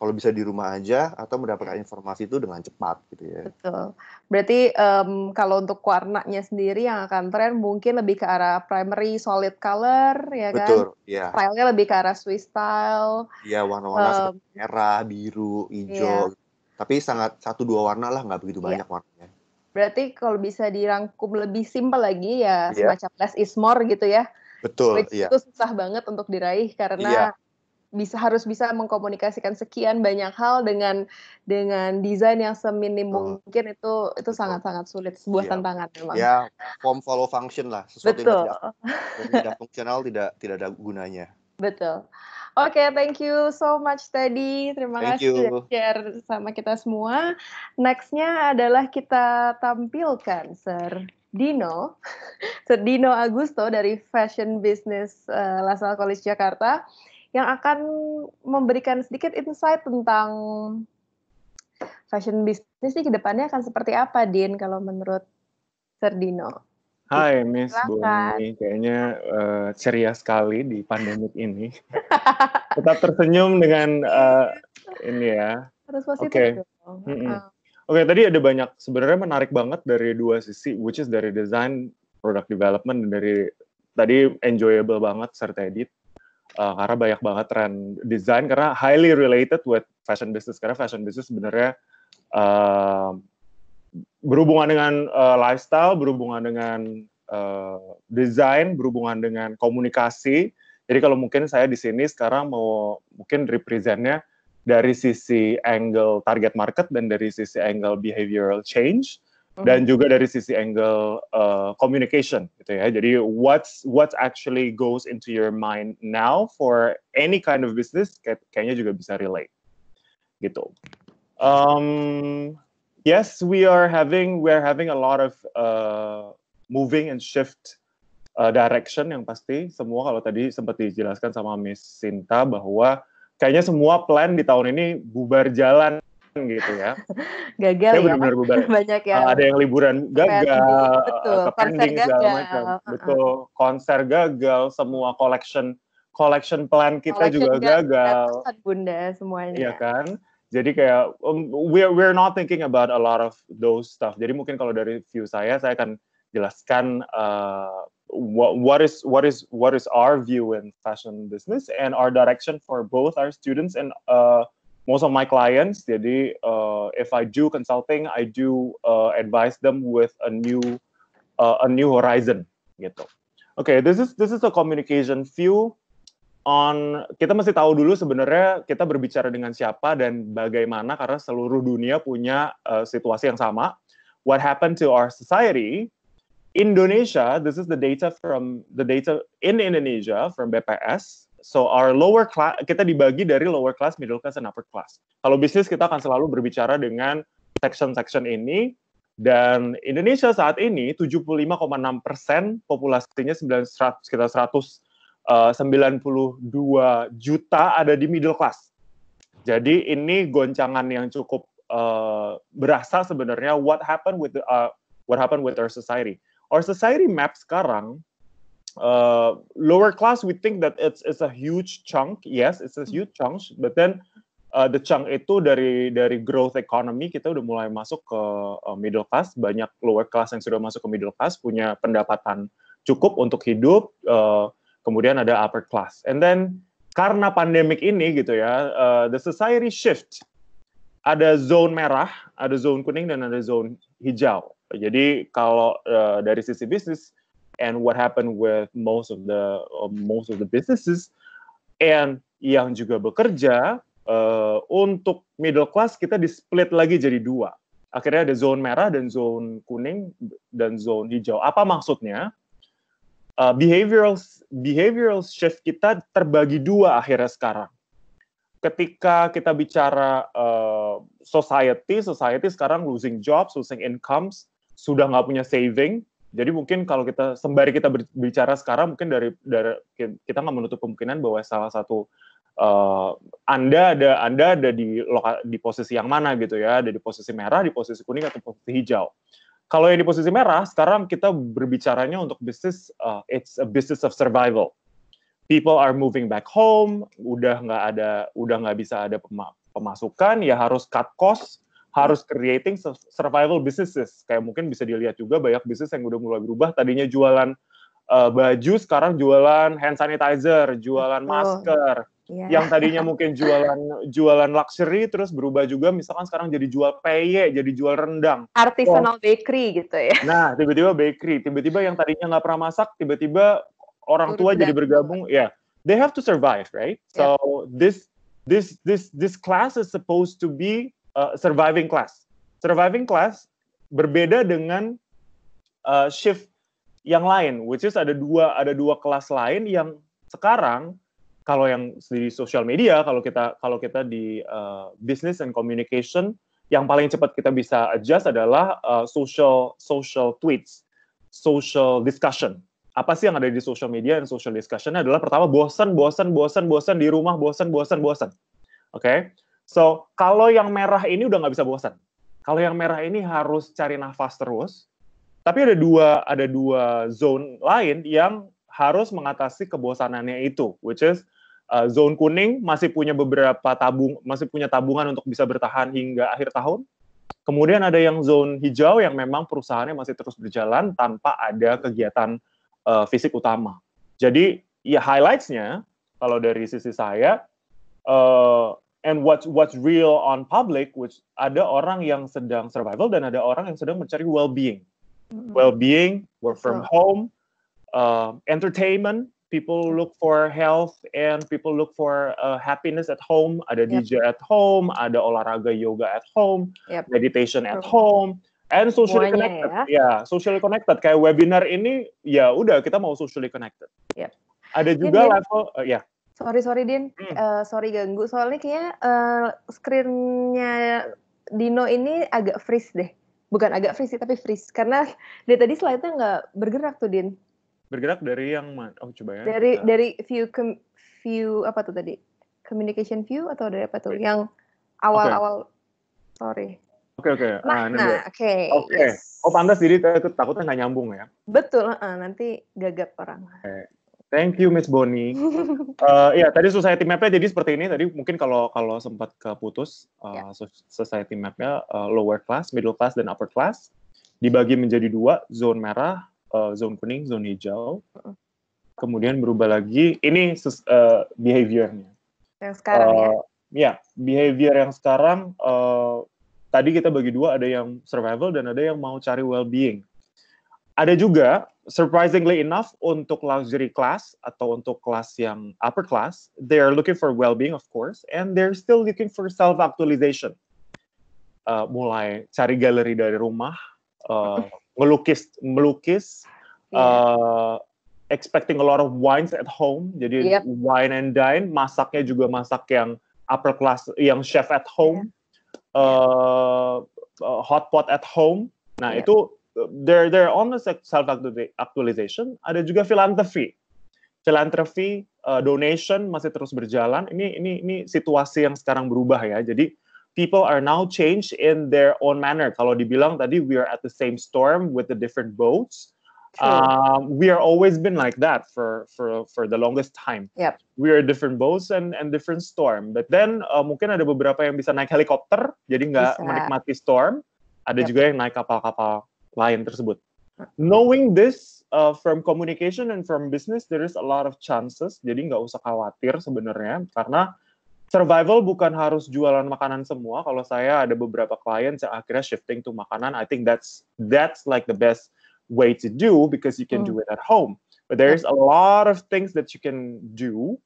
kalau bisa di rumah aja atau mendapatkan informasi itu dengan cepat gitu ya. Betul. Berarti kalau untuk warnanya sendiri yang akan tren mungkin lebih ke arah primary solid color ya kan? Betul, ya. Style-nya lebih ke arah Swiss style. Iya, warna-warna seperti merah, biru, Iya. hijau. Tapi sangat 1-2 warna lah, nggak begitu Iya. banyak warnanya. Berarti kalau bisa dirangkum lebih simpel lagi ya Iya. semacam less is more gitu ya. Betul, Which iya. itu susah banget untuk diraih karena harus bisa mengkomunikasikan sekian banyak hal dengan desain yang seminim mungkin itu Betul. sangat-sangat sulit, sebuah Iya. tantangan memang. Ya, form follow function lah. Sesuatu Betul. yang tidak fungsional tidak ada gunanya. Betul. Oke, thank you so much Teddy. Terima Thank kasih you. sudah share sama kita semua. Next-nya adalah kita tampilkan Sir Dino Agusto dari Fashion Business LaSalle College Jakarta yang akan memberikan sedikit insight tentang fashion business ini ke depannya akan seperti apa, Din, kalau menurut Sir Dino? Hai, Miss Silakan. Boni. Kayaknya ceria sekali di pandemik ini. Tetap tersenyum dengan ini ya. Harus positif dong. Oke, tadi ada banyak sebenarnya menarik banget dari dua sisi, which is dari design, product development, dan dari tadi enjoyable banget Sir Teddy. Karena banyak banget tren design, karena highly related with fashion business. Karena fashion business sebenarnya berhubungan dengan lifestyle, berhubungan dengan desain, berhubungan dengan komunikasi. Jadi kalau mungkin saya di sini sekarang mau mungkin representnya dari sisi angle target market dan dari sisi angle behavioral change dan juga dari sisi angle communication gitu ya. Jadi what's actually goes into your mind now for any kind of business kayaknya juga bisa relate gitu. Yes, we are having a lot of moving and shift direction yang pasti semua kalau tadi sempat dijelaskan sama Miss Sinta bahwa kayaknya semua plan di tahun ini bubar jalan gitu ya. Gagal ya. Benar-benar bubar. Banyak yang ada yang liburan gagal, betul, ke pending segala macam. Betul, konser gagal, semua collection plan kita juga gagal. Bunda semuanya. Iya kan? Jadi kayak we're not thinking about a lot of those stuff. Jadi mungkin kalau dari view saya akan jelaskan what is our view in fashion business and our direction for both our students and most of my clients. Jadi if I do consulting, I do advise them with a new horizon gitu. Okay, this is a communication view on kita mesti tahu dulu sebenarnya kita berbicara dengan siapa dan bagaimana karena seluruh dunia punya situasi yang sama. What happened to our society? Indonesia, this is the data in Indonesia from BPS. So our lower class, kita dibagi dari lower class, middle class, and upper class. Kalau bisnis kita akan selalu berbicara dengan section-section ini, dan Indonesia saat ini 75,6% populasinya sekitar 192 juta ada di middle class. Jadi ini goncangan yang cukup berasa sebenarnya what happened with our society. Our society map sekarang lower class, we think that it's a huge chunk. Yes, it's a huge chunk. But then the chunk itu dari growth economy kita udah mulai masuk ke middle class. Banyak lower class yang sudah masuk ke middle class punya pendapatan cukup untuk hidup. Kemudian ada upper class. And then karena pandemik ini gitu ya, the society shift. Ada zone merah, ada zone kuning dan ada zone hijau. Jadi kalau dari sisi bisnis and what happened with most of the businesses and yang juga bekerja untuk middle class kita di split lagi jadi dua. Akhirnya ada zone merah dan zone kuning dan zone hijau. Apa maksudnya? Behavioral shift kita terbagi dua akhirnya sekarang. Ketika kita bicara society sekarang losing jobs, losing incomes, sudah nggak punya saving. Jadi mungkin kalau kita sembari kita berbicara sekarang, mungkin dari kita nggak menutup kemungkinan bahwa salah satu Anda ada di posisi yang mana gitu ya, ada di posisi merah, di posisi kuning atau posisi hijau. Kalau yang di posisi merah, sekarang kita berbicaranya untuk bisnis, it's a business of survival. People are moving back home, udah nggak bisa ada pemasukan, ya harus cut cost, harus creating survival businesses. Kayak mungkin bisa dilihat juga banyak bisnis yang udah mulai berubah. Tadinya jualan baju, sekarang jualan hand sanitizer, jualan masker. Yang tadinya mungkin jualan luxury, terus berubah juga, misalkan sekarang jadi jual peye, jadi jual rendang. Artisanal bakery gitu ya. Nah, tiba-tiba bakery, tiba-tiba yang tadinya nggak pernah masak, tiba-tiba orang tua jadi bergabung. They have to survive, right? So this class is supposed to be surviving class. Surviving class berbeda dengan shift yang lain, which is ada dua kelas lain yang sekarang kalau yang di social media, kalau kita di business and communication, yang paling cepat kita bisa adjust adalah social tweets, social discussion. Apa sih yang ada di social media dan social discussion adalah pertama bosan di rumah, bosan. Oke? So, kalau yang merah ini udah nggak bisa bosan. Kalau yang merah ini harus cari nafas terus. Tapi ada dua zone lain yang harus mengatasi kebosanannya itu, which is zone kuning masih punya tabungan untuk bisa bertahan hingga akhir tahun. Kemudian ada yang zone hijau yang memang perusahaannya masih terus berjalan tanpa ada kegiatan fisik utama. Jadi ya highlights-nya kalau dari sisi saya and what's real on public, which ada orang yang sedang survival dan ada orang yang sedang mencari well-being. Well-being, work from home, entertainment. People look for health and people look for happiness at home. Ada DJ at home, ada olahraga yoga at home, meditation at home. And socially connected, socially connected. Kayak webinar ini, ya udah kita mau socially connected. Ada juga level, Sorry Din, sorry ganggu. Soalnya kayaknya screen-nya Dino ini agak freeze deh. Bukan agak freeze sih, tapi freeze. Karena dari tadi slide-nya nggak bergerak tuh, Din. Bergerak dari yang mana? Oh, coba ya. Dari view apa tuh tadi? Communication view atau dari apa tuh? Yang awal-awal, sorry. Oke. Oke. Yes. Oh, pantas, jadi takutnya nggak nyambung ya? Betul, nanti gagap orang. Okay. Thank you, Miss Bonnie. Tadi society map-nya jadi seperti ini. Tadi mungkin kalau sempat keputus, society map-nya lower class, middle class, dan upper class. Dibagi menjadi dua, zone merah, zone kuning, zone hijau. Kemudian berubah lagi, ini behavior-nya. Yang sekarang behavior yang sekarang, tadi kita bagi dua, ada yang survival dan ada yang mau cari well-being. Ada juga, surprisingly enough, untuk luxury class atau untuk kelas yang upper class, they are looking for well-being, of course, and they're still looking for self-actualization. Mulai cari galeri dari rumah, melukis, expecting a lot of wines at home, jadi wine and dine, masaknya juga masak yang upper class, yang chef at home, hot pot at home. Nah, itu they're on the self-actualization. Ada juga philanthropy, donation masih terus berjalan. Ini situasi yang sekarang berubah ya. Jadi people are now changed in their own manner. Kalau dibilang tadi we are at the same storm with the different boats. We are always been like that for the longest time. We are different boats and different storm. But then mungkin ada beberapa yang bisa naik helikopter, jadi nggak menikmati storm. Ada juga yang naik kapal-kapal lain tersebut. Knowing this from communication and from business, there is a lot of chances. Jadi nggak usah khawatir sebenarnya, karena survival bukan harus jualan makanan semua. Kalau saya ada beberapa klien yang akhirnya shifting to makanan, I think that's like the best way to do because you can do it at home. But there's a lot of things that you can do,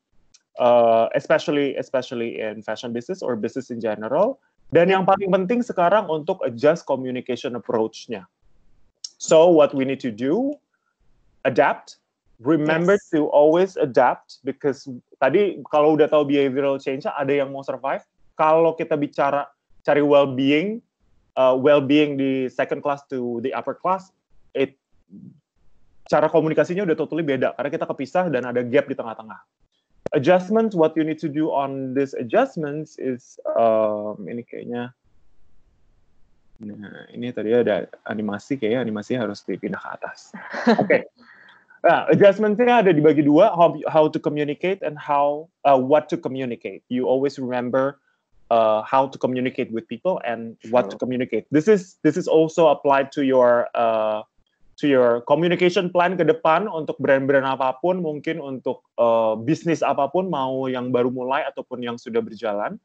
especially in fashion business or business in general. Dan yang paling penting sekarang untuk adjust communication approach-nya. So what we need to do, adapt. Remember to always adapt, because tadi kalau udah tahu behavioral change, ada yang mau survive. Kalau kita bicara cari well-being di second class to the upper class, cara komunikasinya udah totally beda karena kita kepisah dan ada gap di tengah-tengah. Adjustments, what you need to do on this adjustments is ini kayaknya. Nah, ini tadi ada animasi, kayaknya animasi harus dipindah ke atas. Oke. Nah, adjustment-nya ada dibagi dua, how to communicate and what to communicate. You always remember how to communicate with people and what to communicate. This is also applied to your communication plan ke depan untuk brand-brand apapun, mungkin untuk bisnis apapun, mau yang baru mulai ataupun yang sudah berjalan.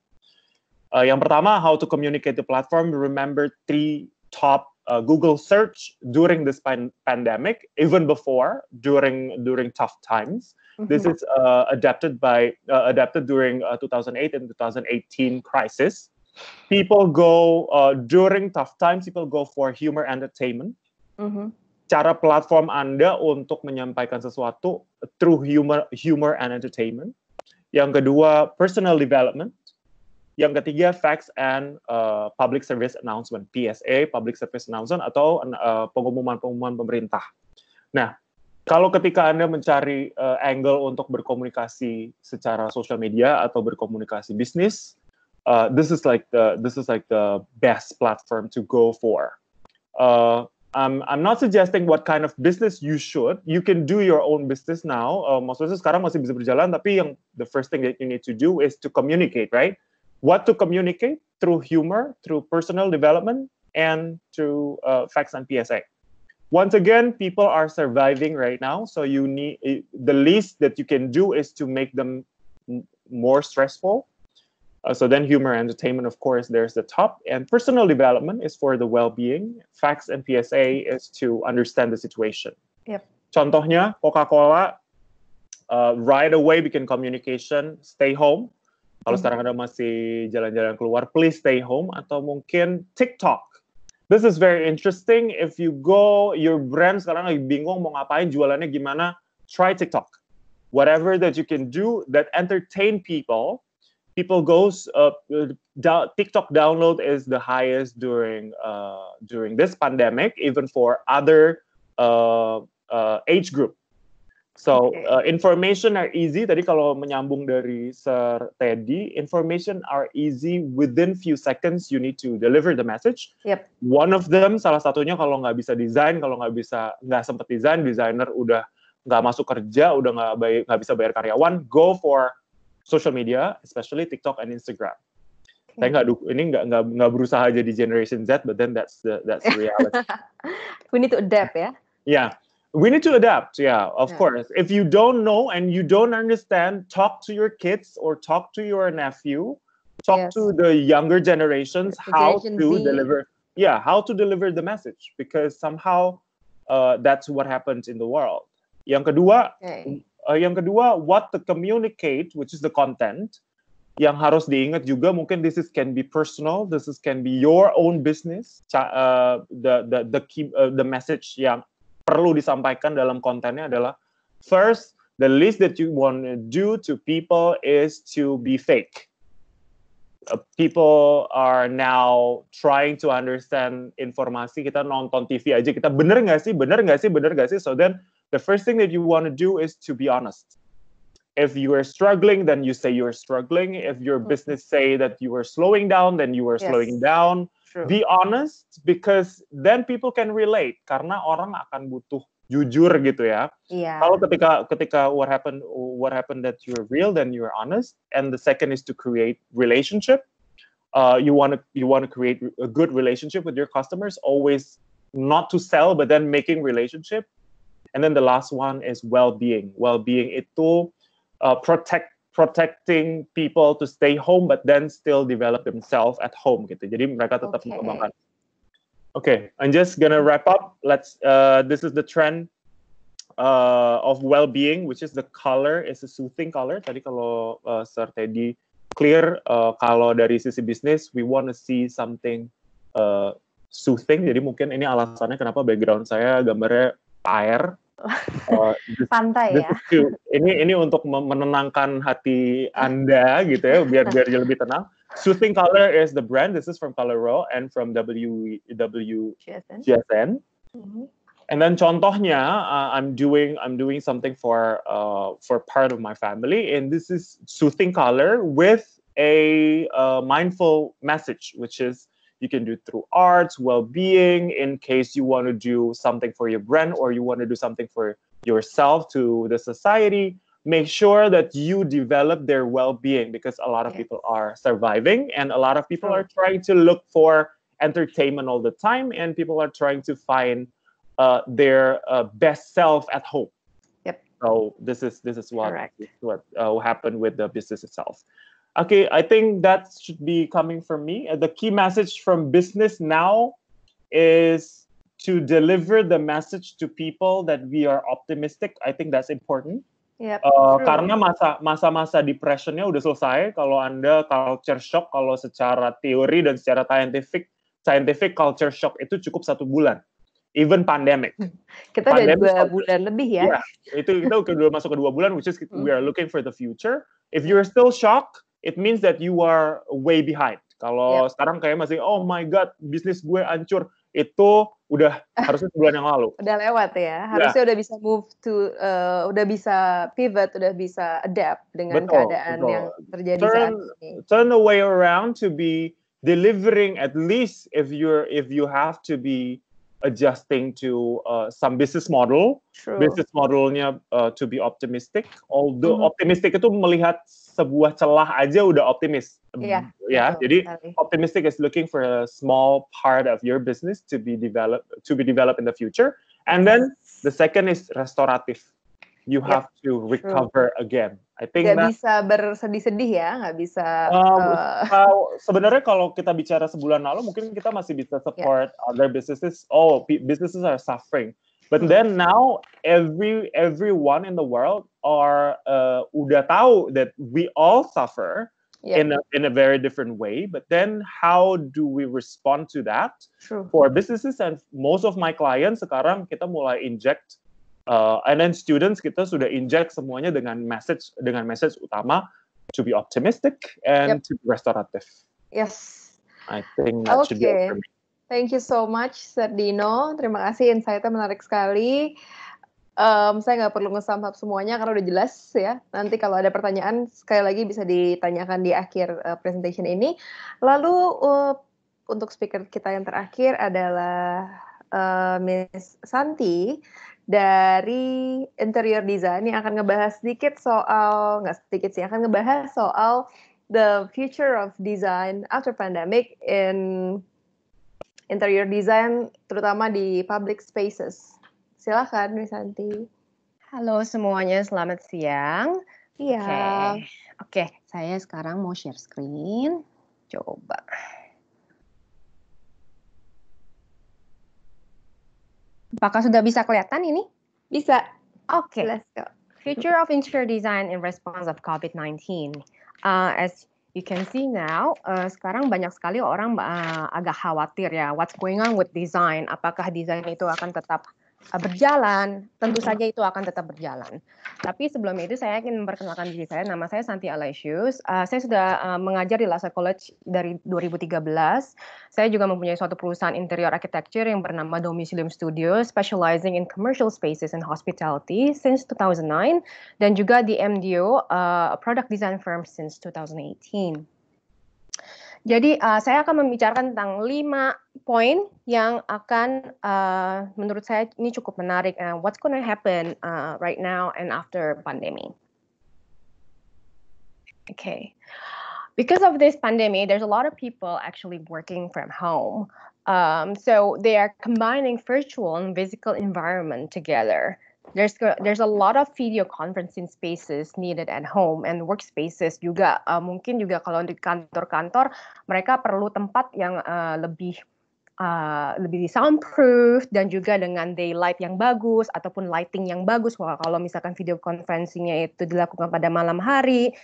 Yang pertama, how to communicate the platform. Remember 3 top Google search during this pandemic, even before, during tough times. This is adapted during 2008 and 2018 crisis. People go during tough times. People go for humor entertainment. Cara platform Anda untuk menyampaikan sesuatu through humor and entertainment. Yang kedua, personal development. Yang ketiga, facts and public service announcement, PSA, public service announcement, atau pengumuman-pengumuman pemerintah. Nah, kalau ketika Anda mencari angle untuk berkomunikasi secara social media atau berkomunikasi bisnis, this is like the best platform to go for. I'm not suggesting what kind of business you should. You can do your own business now. Maksudnya sekarang masih bisa berjalan, tapi the first thing that you need to do is to communicate, right? What to communicate? Through humor, through personal development, and through facts and PSA. Once again, people are surviving right now, so you need the least that you can do is to make them more stressful. So then humor and entertainment, of course, there's the top. And personal development is for the well-being. Facts and PSA is to understand the situation. Yep. Contohnya, Coca-Cola, right away bikin communication, stay home. Kalau sekarang Anda masih jalan-jalan keluar, please stay home. Atau mungkin TikTok. This is very interesting. If you go, your brand sekarang lagi bingung mau ngapain, jualannya gimana, try TikTok. Whatever that you can do that entertain people. People goes TikTok download is the highest during this pandemic, even for other age group. So information are easy. Tadi kalau menyambung dari Sir Teddy, information are easy within few seconds. You need to deliver the message. Yep. One of them, salah satunya kalau nggak bisa desain, kalau nggak sempat desain, designer udah nggak masuk kerja, udah nggak bisa bayar karyawan, go for social media, especially TikTok and Instagram. Saya nggak berusaha jadi Generation Z, but then that's the reality. We need to adapt, ya. Yeah, we need to adapt. Yeah, of course. If you don't know and you don't understand, talk to your kids or talk to your nephew, talk to the younger generations how to deliver. Yeah, how to deliver the message, because somehow that's what happens in the world. Yang kedua, what to communicate, which is the content. Yang harus diingat juga, mungkin can be personal, can be your own business. The message yang perlu disampaikan dalam kontennya adalah, first, the least that you want to do to people is to be fake. People are now trying to understand informasi. Kita nonton TV aja, kita bener nggak sih? So then, the first thing that you want to do is to be honest. If you are struggling, then you say you're struggling. If your business say that you are slowing down, then you are slowing down. True. Be honest, because then people can relate. Karena orang akan butuh jujur gitu ya. Yeah. Kalau ketika what happened that you're real, then you're honest. And the second is to create relationship. You want to create a good relationship with your customers. Always not to sell, but then making relationship. And then the last one is well-being. Well-being itu protecting people to stay home, but then still develop themselves at home gitu. Jadi mereka tetap mengembangkan. Okay, I'm just gonna wrap up. This is the trend of well-being, which is the color is a soothing color. Tadi kalau Sir Teddy clear, kalau dari sisi bisnis, we want to see something soothing. Jadi mungkin ini alasannya kenapa background saya gambarnya air. Pantai ya. Ini untuk menenangkan hati Anda gitu ya, biar lebih tenang. Soothing Color is the brand. This is from Color Raw and from WGSN. And then contohnya, I'm doing something for part of my family, and this is Soothing Color with a mindful message, which is you can do through arts, well-being, in case you want to do something for your brand or you want to do something for yourself to the society. make sure that you develop their well-being, because a lot of Yes. people are surviving and a lot of people True. are trying to look for entertainment all the time, and people are trying to find their best self at home. Yep. So this is what Correct. happened with the business itself. Okay, I think that should be coming from me. The key message from business now is to deliver the message to people that we are optimistic. I think that's important. Yep. True. Karena masa-masa depressionnya udah selesai. Kalau Anda culture shock, kalau secara teori dan secara scientific culture shock itu cukup 1 bulan. Even pandemic. Kita udah Pandemic 2 bulan lebih ya. Yeah, itu kita udah masuk ke 2 bulan, which is we are looking for the future. If you're still shocked, it means that you are way behind. Kalau sekarang kayak masih, oh my god, bisnis gue hancur, itu udah harusnya sebulan yang lalu. Udah lewat ya. Harusnya udah bisa move to, udah bisa pivot, udah bisa adapt dengan keadaan yang terjadi saat ini. Turn the way around to be delivering, at least if you have to be adjusting to some business model. True. Business modelnya to be optimistic. Although optimistic itu melihat sebuah celah aja udah optimis. Iya. Ya, jadi sekali. optimistic is looking for a small part of your business to be developed in the future. And then the second is restorative. You have to recover again. I think nggak bisa bersedih-sedih ya, nggak bisa. Sebenarnya kalau kita bicara sebulan lalu, mungkin kita masih bisa support other businesses. Oh, businesses are suffering. But then now, everyone in the world are udah tahu that we all suffer in a very different way. But then, how do we respond to that? True. For businesses and most of my clients sekarang kita mulai inject. And then students kita sudah inject semuanya dengan message utama to be optimistic and to be restorative. Yes. I think that should be it for me. Thank you so much, Sir Dino. Terima kasih, insight-nya menarik sekali. Saya nggak perlu nge-sum up semuanya karena udah jelas ya. Nanti kalau ada pertanyaan sekali lagi bisa ditanyakan di akhir presentation ini. Lalu untuk speaker kita yang terakhir adalah Miss Santi dari interior design yang akan ngebahas sedikit soal, nggak sedikit sih, akan ngebahas soal the future of design after pandemic in interior design, terutama di public spaces. Silakan, Miss Santi. Halo semuanya, selamat siang. Iya. Oke, saya sekarang mau share screen. Coba. Apakah sudah bisa kelihatan ini? Bisa. Oke. Let's go. Future of interior design in response of COVID-19. As you can see now, sekarang banyak sekali orang agak khawatir ya, what's going on with design? Apakah desain itu akan tetap berjalan? Tentu saja itu akan tetap berjalan. Tapi sebelum itu saya ingin memperkenalkan diri saya. Nama saya Santi Aloysius. Saya sudah mengajar di LaSalle College dari 2013. Saya juga mempunyai suatu perusahaan interior architecture yang bernama Domicilium Studio, specializing in commercial spaces and hospitality since 2009, dan juga di MDO, a product design firm since 2018. Jadi saya akan membicarakan tentang 5 poin yang akan menurut saya ini cukup menarik. What's going to happen right now and after pandemic? Okay, because of this pandemic, there's a lot of people actually working from home. So they are combining virtual and physical environment together. There's a lot of video conferencing spaces needed at home and workspaces juga. Mungkin juga kalau di kantor-kantor mereka perlu tempat yang lebih soundproof dan juga dengan daylight yang bagus ataupun lighting yang bagus. Kalau misalkan video conferencingnya itu dilakukan pada malam hari,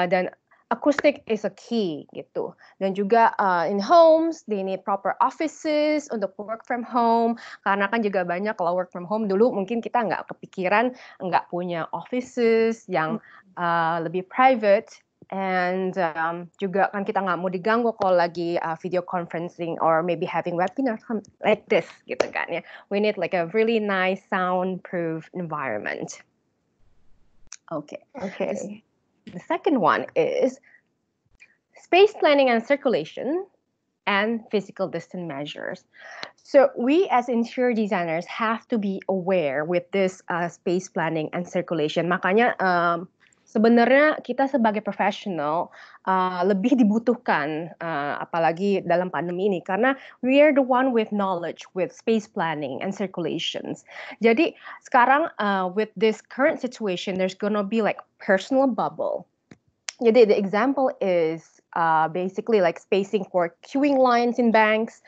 dan acoustic is a key gitu. Dan juga in homes, they need proper offices untuk work from home. Karena kan juga banyak kalau work from home dulu mungkin kita nggak kepikiran nggak punya offices yang lebih private. And juga kan kita nggak mau diganggu kalau lagi video conferencing or maybe having webinar like this gitu kan ya. We need like a really nice soundproof environment. Okay. The second one is space planning and circulation and physical distance measures. So we as interior designers have to be aware with this space planning and circulation. Makanya sebenarnya kita sebagai profesional lebih dibutuhkan apalagi dalam pandemi ini karena we are the one with knowledge with space planning and circulations. Jadi sekarang with this current situation there's gonna be like personal bubble. Jadi the example is basically like spacing for queuing lines in banks,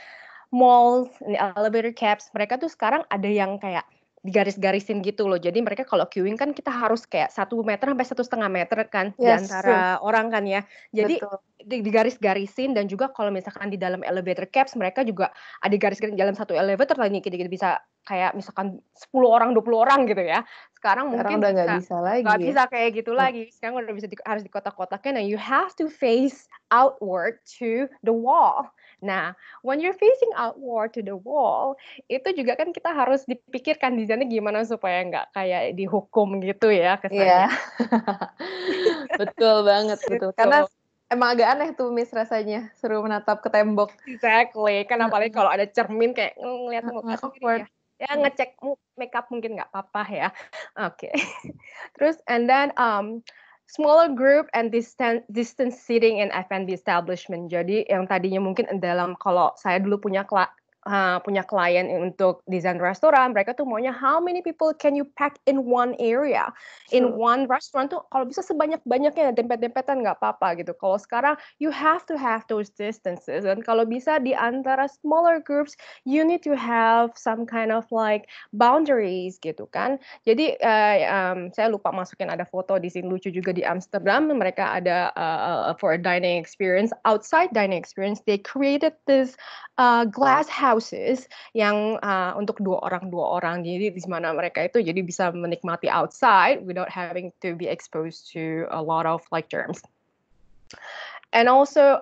malls, in elevator cabs, mereka tuh sekarang ada yang kayak digaris-garisin gitu loh. Jadi mereka kalau queuing kan kita harus kayak 1 meter sampai 1,5 meter kan di Yes, antara orang kan ya. Jadi betul. digaris-garisin dan juga kalau misalkan di dalam elevator cabs mereka juga ada garis-garis dalam satu elevator tadi kita bisa kayak misalkan 10 orang, 20 orang gitu ya. Sekarang Sekarang mungkin udah nggak bisa lagi. nggak bisa kayak gitu lagi. Sekarang udah bisa harus di kotak-kotaknya. Nah, you have to face outward to the wall. Nah, when you're facing outward to the wall, itu juga kan kita harus dipikirkan desainnya gimana supaya nggak kayak dihukum gitu ya kesannya. Iya. Betul banget, betul. Karena emang agak aneh tuh Miss rasanya, suruh menatap ke tembok. Exactly. Kan apalagi kalau ada cermin kayak ngeliat muka awkward. sendiri ya. Ya ngecek makeup mungkin nggak apa-apa ya. Oke. Terus and then smaller group and distance seating in F&B establishment. Jadi yang tadinya mungkin dalam kalau saya dulu punya klien untuk desain restoran, mereka tuh maunya how many people can you pack in one area, in one restaurant tuh kalau bisa sebanyak-banyaknya dempet-dempetan nggak apa-apa gitu. Kalau sekarang you have to have those distances dan kalau bisa di antara smaller groups you need to have some kind of like boundaries gitu kan. Jadi saya lupa masukin ada foto di sini lucu juga di Amsterdam mereka ada for a dining experience outside dining experience they created this glass houses yang untuk dua orang jadi di mana mereka itu jadi bisa menikmati outside without having to be exposed to a lot of like germs. And also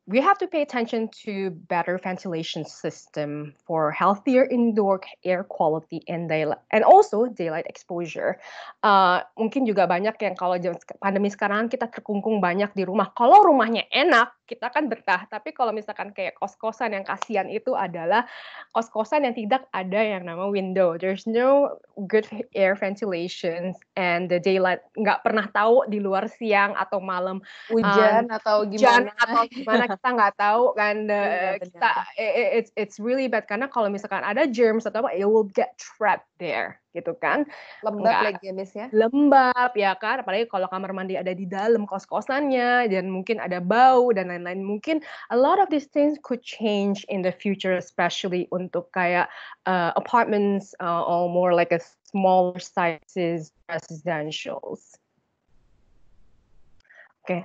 we have to pay attention to better ventilation system for healthier indoor air quality and also daylight exposure. Mungkin juga banyak yang kalau pandemi sekarang kita terkungkung banyak di rumah. Kalau rumahnya enak, kita kan betah. Tapi kalau misalkan kayak kos-kosan yang kasihan itu adalah kos-kosan yang tidak ada yang nama window. There's no good air ventilation and the daylight nggak pernah tahu di luar siang atau malam hujan atau gimana kita nggak tahu kan it's really bad karena kalau misalkan ada germs atau apa it will get trapped there gitu kan lembab lagi Miss ya lembab ya kan apalagi kalau kamar mandi ada di dalam kos-kosannya dan mungkin ada bau dan lain-lain mungkin a lot of these things could change in the future especially untuk kayak apartments or more like a smaller sizes residentials. Okay.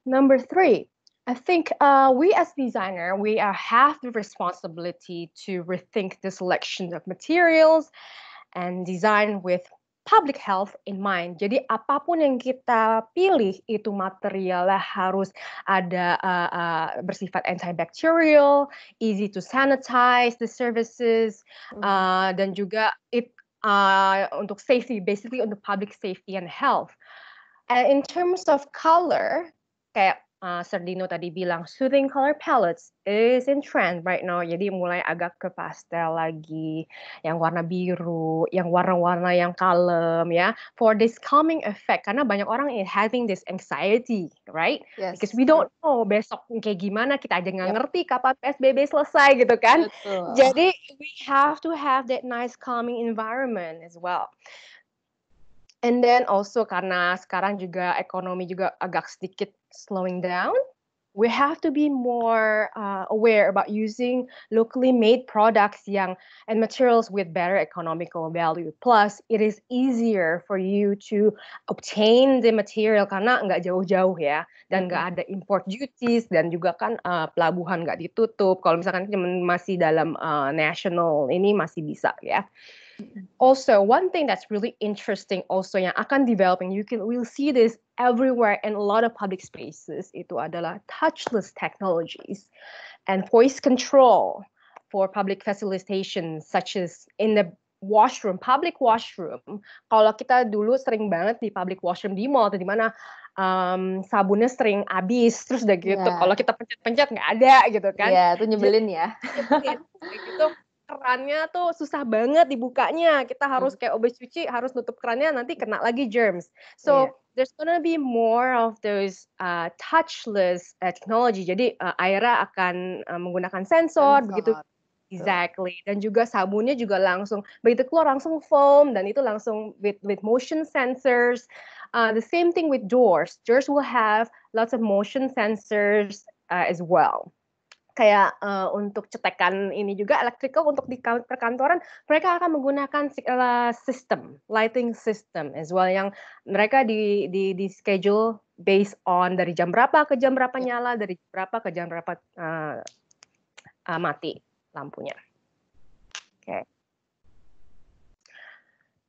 Number 3, I think we as designer, we have the responsibility to rethink the selection of materials and design with public health in mind. Jadi apapun yang kita pilih itu materialnya harus ada bersifat antibacterial, easy to sanitize the services, dan juga untuk safety, basically untuk public safety and health. And in terms of color, kayak Serdino tadi bilang, soothing color palettes is in trend right now. Jadi mulai agak ke pastel lagi, yang warna biru, yang warna-warna yang kalem ya. For this calming effect, karena banyak orang having this anxiety, right? Yes. Because we don't know besok kayak gimana, kita aja nggak ngerti kapan PSBB selesai gitu kan. Betul. Jadi we have to have that nice calming environment as well. And then also karena sekarang juga ekonomi juga agak sedikit slowing down, we have to be more aware about using locally made products and materials with better economical value. Plus, it is easier for you to obtain the material karena nggak jauh-jauh ya, dan nggak ada import duties dan juga kan pelabuhan nggak ditutup. Kalau misalkan masih dalam national ini masih bisa ya. Also, one thing that's really interesting also yang akan developing, we'll see this everywhere in a lot of public spaces, itu adalah touchless technologies and voice control for public facilitation, such as in the public washroom. Kalau kita dulu sering banget di public washroom di mall atau di mana sabunnya sering habis, terus udah gitu Iya. kalau kita pencet-pencet nggak ada gitu kan. Iya, itu nyebelin ya. Nyebelin. Kayak gitu kerannya tuh susah banget dibukanya. Kita harus kayak habis cuci harus nutup kerannya nanti kena lagi germs. So there's gonna be more of those touchless technology. Jadi Aira akan menggunakan sensor begitu. Exactly. Dan juga sabunnya juga langsung begitu keluar langsung foam dan itu langsung with motion sensors. The same thing with doors. Doors will have lots of motion sensors as well. Kayak untuk cetekan ini juga electrical untuk di perkantoran mereka akan menggunakan sistem lighting system as well yang mereka di schedule based on dari jam berapa ke jam berapa nyala, dari berapa ke jam berapa mati lampunya. Okay.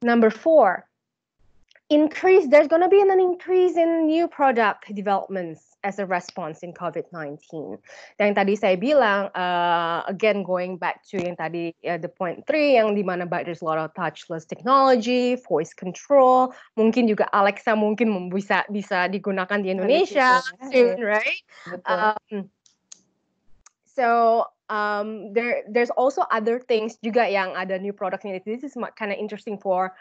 Number 4, there's going to be an increase in new product developments as a response in COVID-19. Dan yang tadi saya bilang, again going back to yang tadi the point 3, yang dimana there's a lot of touchless technology, voice control, mungkin juga Alexa mungkin bisa digunakan di Indonesia soon, right? Betul. So there's also other things juga yang ada new product ini. This is kind of interesting for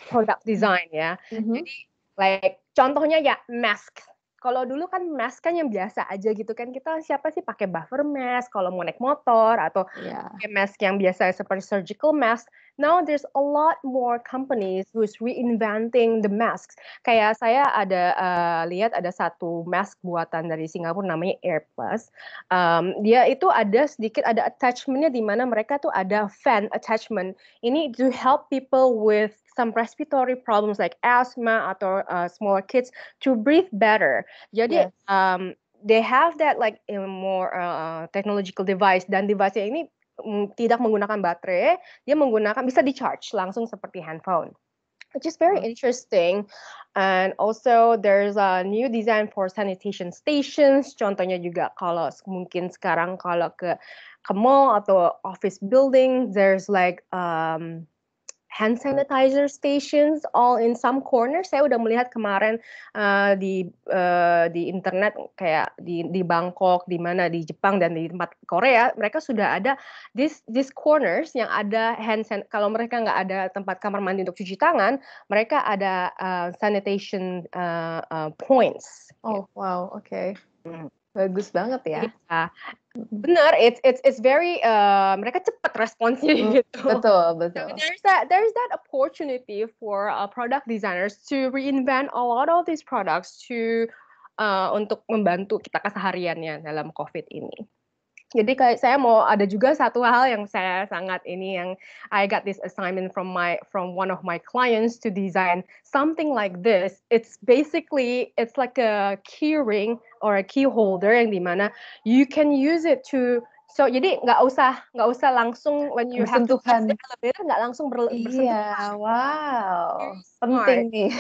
product design ya. Jadi like contohnya ya mask. Kalau dulu kan mask kan yang biasa aja gitu kan, kita siapa sih pakai buffer mask kalau mau naik motor atau pakai mask yang biasa seperti surgical mask. Now there's a lot more companies who's reinventing the masks. Kayak saya ada lihat ada satu mask buatan dari Singapura namanya AirPlus. Dia itu ada sedikit ada attachmentnya di mana mereka tuh ada fan attachment. Ini to help people with some respiratory problems like asthma atau smaller kids to breathe better. Jadi they have that like a more technological device dan device-nya ini tidak menggunakan baterai, dia menggunakan bisa di-charge langsung seperti handphone. Which is very interesting. And also there's a new design for sanitation stations. Contohnya juga kalau mungkin sekarang kalau ke mall atau office building, there's like hand sanitizer stations all in some corners. Saya udah melihat kemarin di internet kayak di Bangkok, di mana di Jepang dan di tempat Korea, mereka sudah ada these corners yang ada kalau mereka nggak ada tempat kamar mandi untuk cuci tangan, mereka ada sanitation points. Oh wow, okay. Bagus banget ya. Iya. Benar, it's very mereka cepat responsnya gitu. Betul. So there's that opportunity for product designers to reinvent a lot of these products untuk membantu kita kesehariannya dalam COVID ini. Jadi kayak saya mau ada juga satu hal yang saya sangat ini yang I got this assignment from one of my clients to design something like this. It's like a key ring or a key holder yang dimana you can use it to jadi nggak usah langsung when you have to use the elevator nggak langsung bersentuhan. Iya, wow, penting nih.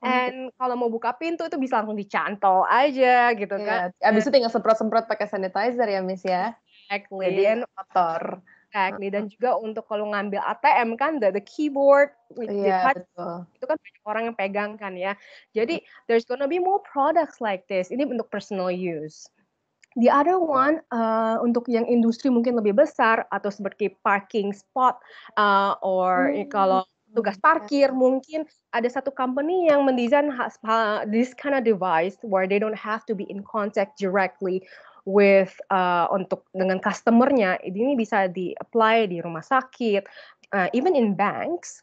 And kalau mau buka pintu itu bisa langsung dicantol aja gitu kan. Abis itu tinggal semprot-semprot pakai sanitizer ya, Miss ya. Exactly. Jadi kotor. Exactly. Dan juga untuk kalau ngambil ATM kan the keyboard with the touch, itu kan banyak orang yang pegang kan ya. Jadi there's gonna be more products like this. Ini untuk personal use. The other one untuk yang industri mungkin lebih besar atau seperti parking spot or kalau tugas parkir mungkin ada satu company yang mendesain this kind of device where they don't have to be in contact directly with untuk dengan customernya. Ini bisa di-apply di rumah sakit, even in banks,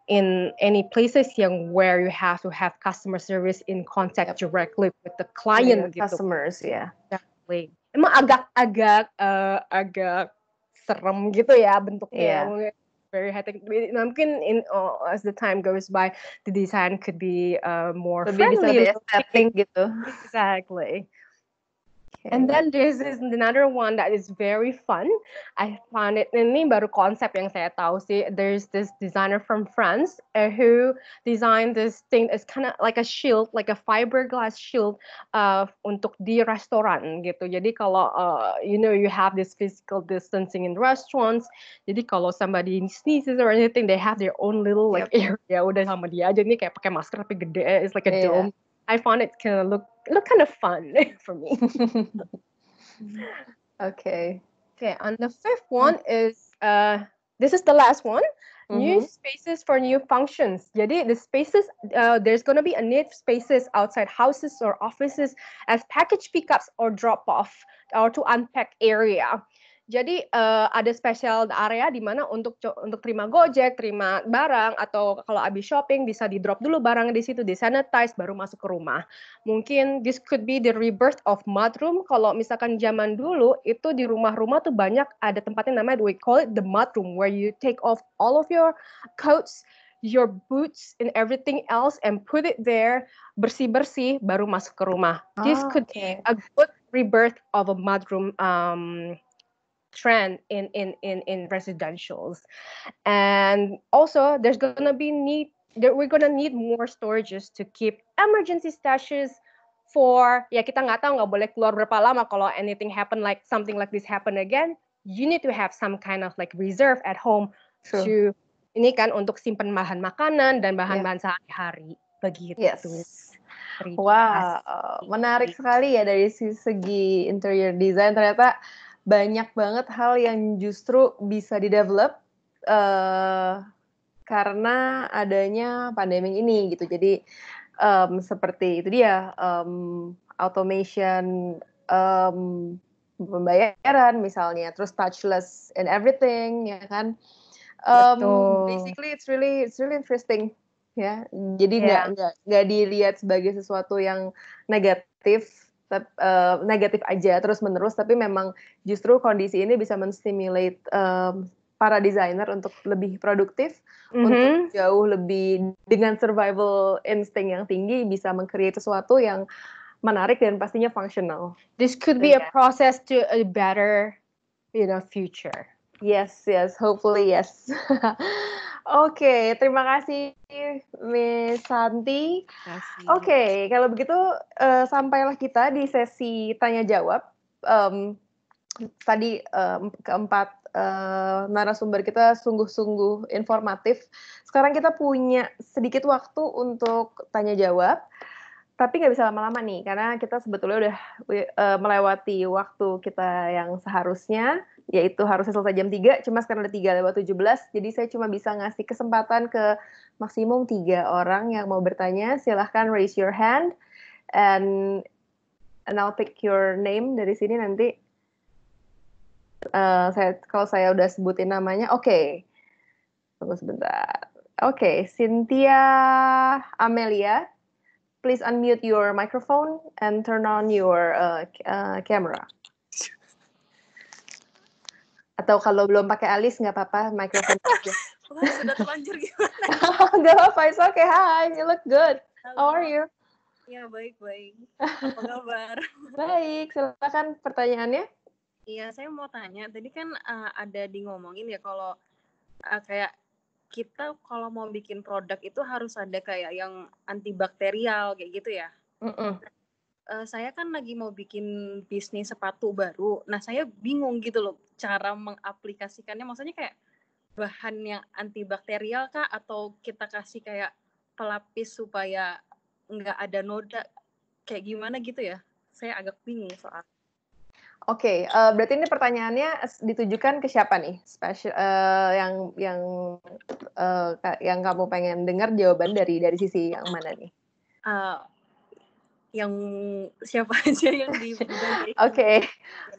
in any places yang where you have to have customer service in contact directly with the client gitu. Customers ya. Exactly. Emang agak serem gitu ya bentuknya. Very hectic. Mungkin as the time goes by, the design could be more lebih friendly, bisa estetik gitu. Exactly. And then this is another one that is very fun. I found it, ini baru konsep yang saya tahu sih. There's this designer from France who designed this thing. It's kind of like a shield, like a fiberglass shield untuk di restoran gitu. Jadi kalau you have this physical distancing in restaurants. Jadi kalau somebody sneezes or anything, they have their own little like area. Udah sama dia aja nih kayak pakai masker tapi gede. It's like a dome. I found it kind of look kind of fun for me. Okay. And the fifth one is this is the last one. New spaces for new functions. Jadi the spaces there's gonna be a need spaces outside houses or offices as package pickups or drop off or to unpack area. Jadi ada special area di mana untuk terima Gojek, terima barang, atau kalau habis shopping bisa di drop dulu barang di situ, di sanitize baru masuk ke rumah. Mungkin this could be the rebirth of mudroom. Kalau misalkan zaman dulu itu di rumah-rumah tuh banyak ada tempatnya namanya we call it the mudroom where you take off all of your coats, your boots and everything else and put it there, bersih-bersih baru masuk ke rumah. This could be a good rebirth of a mudroom trend in residentials. And also we're gonna need more storages to keep emergency stashes for kita nggak tahu, nggak boleh keluar berapa lama kalau anything happen, like something like this happen again, you need to have some kind of like reserve at home to ini kan untuk simpan bahan makanan dan bahan-bahan sehari-hari begitu. Wow, menarik sekali ya dari segi interior design. Ternyata banyak banget hal yang justru bisa di-develop karena adanya pandemi ini gitu. Jadi seperti itu dia automation pembayaran misalnya, terus touchless and everything ya kan. Basically it's really interesting ya. Jadi nggak dilihat sebagai sesuatu yang negatif aja terus menerus, tapi memang justru kondisi ini bisa menstimulate para desainer untuk lebih produktif, untuk jauh lebih dengan survival instinct yang tinggi bisa meng-create sesuatu yang menarik dan pastinya functional. This could be a process to a better future. Yes, hopefully yes. Oke, terima kasih Miss Santi. Oke, kalau begitu sampailah kita di sesi tanya jawab. Tadi keempat narasumber kita sungguh-sungguh informatif. Sekarang kita punya sedikit waktu untuk tanya jawab. Tapi nggak bisa lama-lama nih, karena kita sebetulnya udah melewati waktu kita yang seharusnya, yaitu harusnya selesai jam 3, cuma sekarang udah 3:17, jadi saya cuma bisa ngasih kesempatan ke maksimum 3 orang yang mau bertanya. Silahkan raise your hand, and I'll pick your name dari sini nanti. Kalau saya udah sebutin namanya, oke. Tunggu sebentar. Oke, Cynthia Amelia. Please unmute your microphone and turn on your camera. Atau kalau belum pakai alis nggak apa-apa, microphone aja. Wah, sudah terlanjur gimana? Nggak apa-apa, it's okay. Hi, you look good. How are you? Ya, baik-baik. Apa kabar? Baik, silakan pertanyaannya. Iya, saya mau tanya. Tadi kan ada di ngomongin ya kalau kayak kita kalau mau bikin produk itu harus ada kayak yang antibakterial kayak gitu ya. Saya kan lagi mau bikin bisnis sepatu baru. Nah, saya bingung gitu loh cara mengaplikasikannya. Maksudnya kayak bahan yang antibakterial kah atau kita kasih kayak pelapis supaya nggak ada noda kayak gimana gitu ya. Saya agak bingung soal. Oke, berarti ini pertanyaannya ditujukan ke siapa nih? Yang kamu pengen dengar jawaban dari sisi yang mana nih? Yang siapa aja yang di Oke,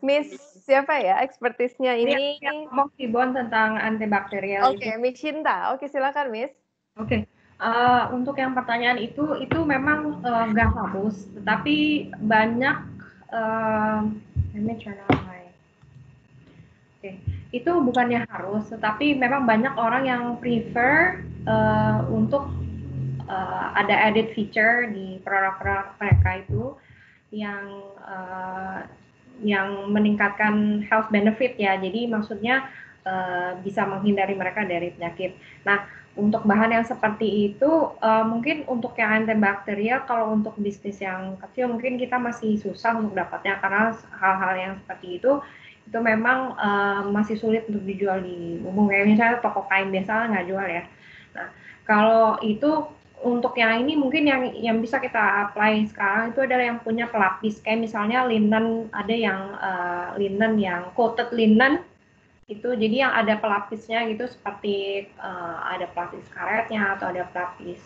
Miss siapa ya expertise-nya ini? Ngomong Sibon tentang antibakterial. Oke, Miss Shinta. Oke, silakan Miss. Oke. Untuk yang pertanyaan itu memang nggak harus, tetapi banyak itu bukannya harus, tetapi memang banyak orang yang prefer untuk ada added feature di produk-produk mereka itu yang meningkatkan health benefit ya. Jadi maksudnya bisa menghindari mereka dari penyakit. Nah, untuk bahan yang seperti itu mungkin untuk yang antibakterial, kalau untuk bisnis yang kecil mungkin kita masih susah untuk dapatnya karena hal-hal yang seperti itu memang masih sulit untuk dijual di umum. Kayak misalnya toko kain biasa nggak jual ya. Nah, kalau itu untuk yang ini mungkin yang bisa kita apply sekarang itu adalah yang punya pelapis. Kayak misalnya linen, ada yang linen yang coated linen itu, jadi yang ada pelapisnya gitu, seperti ada pelapis karetnya atau ada pelapis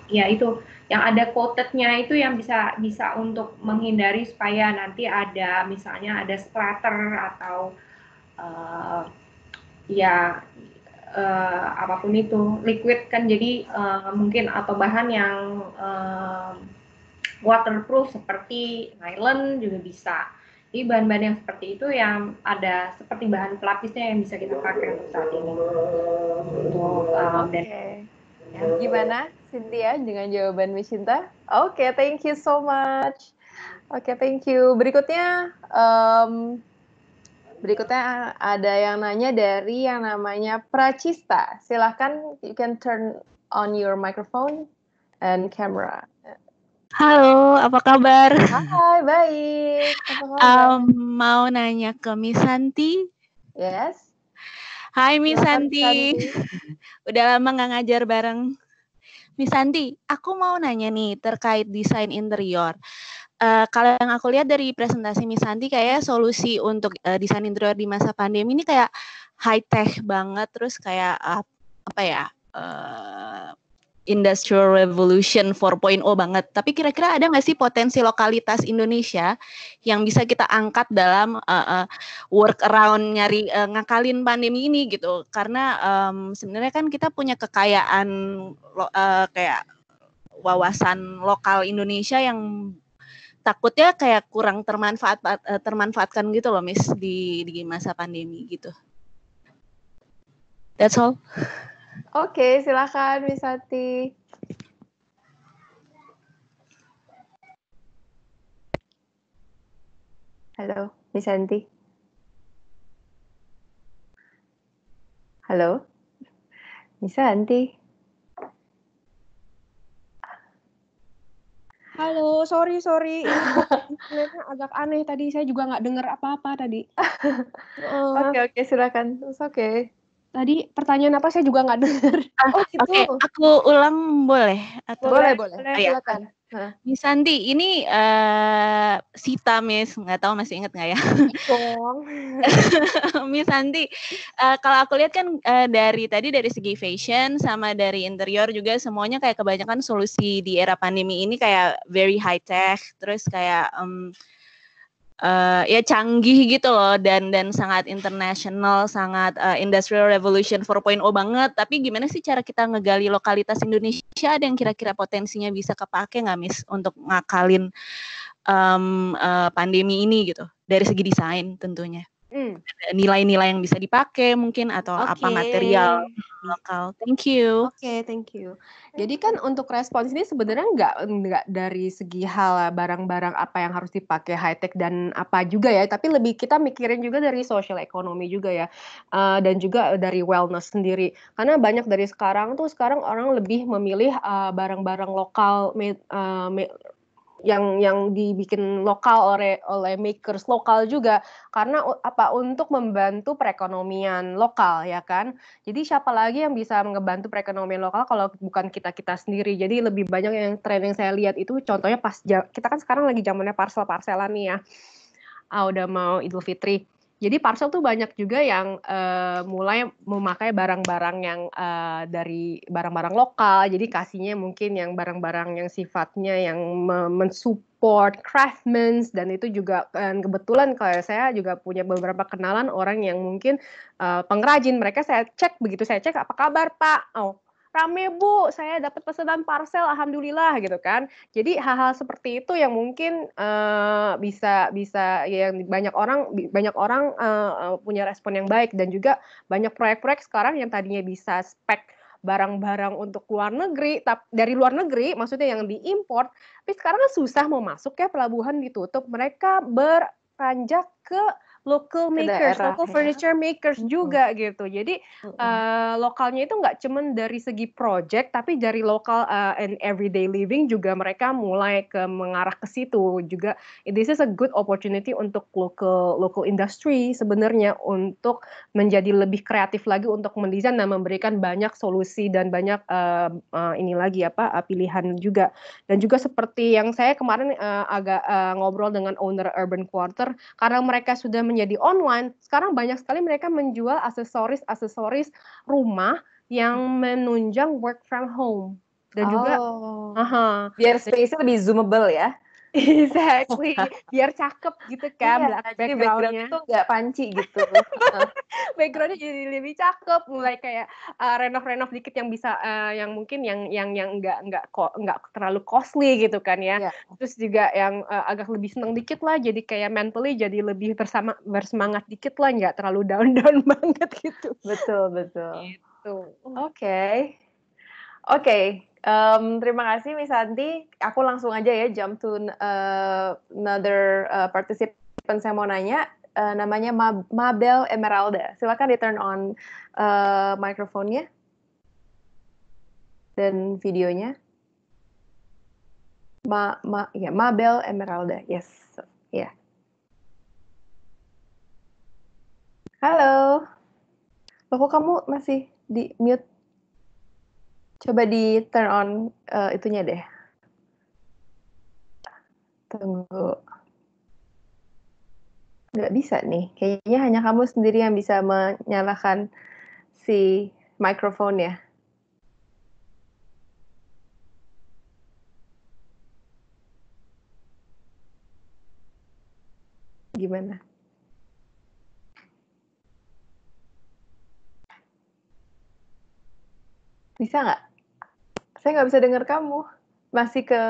ya itu yang ada coatednya itu yang bisa untuk menghindari supaya nanti ada misalnya ada splatter atau apapun itu liquid kan, jadi mungkin atau bahan yang waterproof seperti nylon juga bisa. Jadi bahan-bahan yang seperti itu yang ada seperti bahan pelapisnya yang bisa kita pakai untuk saat ini. Gimana Cynthia dengan jawaban Miss Cinta? Oke, thank you so much. Oke, thank you. Berikutnya ada yang nanya dari yang namanya Pracista. Silahkan, you can turn on your microphone and camera. Halo, apa kabar? Hai, baik. Apa kabar? Mau nanya ke Miss Santi. Yes. Hai Miss Santi. Udah lama nggak ngajar bareng. Miss Santi, aku mau nanya nih terkait desain interior. Kalau yang aku lihat dari presentasi Miss Santi, kayak solusi untuk desain interior di masa pandemi ini kayak high tech banget, terus kayak Industrial Revolution 4.0 banget. Tapi kira-kira ada nggak sih potensi lokalitas Indonesia yang bisa kita angkat dalam work around ngakalin pandemi ini gitu? Karena sebenarnya kan kita punya kekayaan kayak wawasan lokal Indonesia yang takutnya kayak kurang termanfaatkan gitu loh, Miss, di masa pandemi gitu. That's all. Oke, silakan Miss Santi. Halo, Miss Santi. Halo, Miss Santi. Halo, sorry. Internetnya agak aneh tadi. Saya juga nggak dengar apa-apa tadi. Oke, silakan. Oke. Tadi pertanyaan apa saya juga nggak dengar. Oke, aku ulang boleh? Boleh. Silakan. Miss Santi, ini Sita, Miss, nggak tahu masih ingat nggak ya? Miss Santi, kalau aku lihat kan dari segi fashion sama dari interior juga semuanya kayak kebanyakan solusi di era pandemi ini kayak very high tech, terus kayak ya canggih gitu loh, dan sangat international, sangat Industrial Revolution 4.0 banget. Tapi gimana sih cara kita ngegali lokalitas Indonesia? Ada yang kira-kira potensinya bisa kepake nggak, Miss, untuk ngakalin pandemi ini gitu, dari segi desain tentunya? Nilai-nilai yang bisa dipakai mungkin, atau apa material lokal. Thank you. Oke, thank you. Jadi kan untuk respons ini sebenarnya nggak dari segi hal barang-barang apa yang harus dipakai high tech dan apa juga ya, tapi lebih kita mikirin juga dari social ekonomi juga ya, dan juga dari wellness sendiri. Karena banyak dari sekarang orang lebih memilih barang-barang lokal yang dibikin lokal oleh makers lokal juga, karena untuk membantu perekonomian lokal ya kan. Jadi siapa lagi yang bisa ngebantu perekonomian lokal kalau bukan kita sendiri. Jadi lebih banyak yang tren yang saya lihat itu contohnya pas kita kan sekarang lagi zamannya parcel-parcelan nih ya. Udah mau Idul Fitri. Jadi parcel tuh banyak juga yang mulai memakai barang-barang yang dari barang-barang lokal. Jadi kasihnya mungkin yang barang-barang yang sifatnya yang mensupport craftsmen, dan itu juga kebetulan kalau saya juga punya beberapa kenalan orang yang mungkin pengrajin. Mereka begitu saya cek, apa kabar Pak? Rame Bu, saya dapat pesanan parcel, alhamdulillah gitu kan. Jadi hal-hal seperti itu yang mungkin bisa yang banyak orang punya respon yang baik, dan juga banyak proyek-proyek sekarang yang tadinya bisa spek barang-barang untuk luar negeri, dari luar negeri maksudnya yang diimpor, tapi sekarang kan susah mau masuk ya, pelabuhan ditutup. Mereka beranjak ke local Ke makers, daerah local ya. furniture makers juga gitu. Jadi lokalnya itu nggak cuman dari segi project, tapi dari lokal and everyday living juga mereka mulai mengarah ke situ juga. This is a good opportunity untuk local industry sebenarnya untuk menjadi lebih kreatif lagi untuk mendesain dan memberikan banyak solusi dan banyak ini lagi pilihan juga. Dan juga seperti yang saya kemarin agak ngobrol dengan owner Urban Quarter, karena mereka sudah menjadi online, sekarang banyak sekali mereka menjual aksesoris rumah yang menunjang work from home. Dan juga biar space-nya lebih zoomable ya. Exactly, biar cakep gitu kan Jadi background-nya. tuh nggak panci gitu. Background-nya jadi lebih cakep, mulai kayak renov dikit yang bisa yang mungkin yang nggak terlalu costly gitu kan ya. Terus juga yang agak lebih seneng dikit lah, jadi kayak mentally jadi lebih bersemangat dikit lah, nggak terlalu down banget gitu. Betul. Gitu. Oke. Terima kasih Miss Santi. Aku langsung aja ya jump to another participant. Saya mau nanya, namanya Mabel Emeralda. Silakan di turn on mikrofonnya dan videonya. Mabel Emeralda. Yes. Ya. Halo. Loh, kok kamu masih di mute? Coba di turn on itunya deh. Tunggu. Nggak bisa nih. Kayaknya hanya kamu sendiri yang bisa menyalakan si mikrofonnya. Gimana? Bisa nggak? Saya nggak bisa dengar kamu. Masih ke...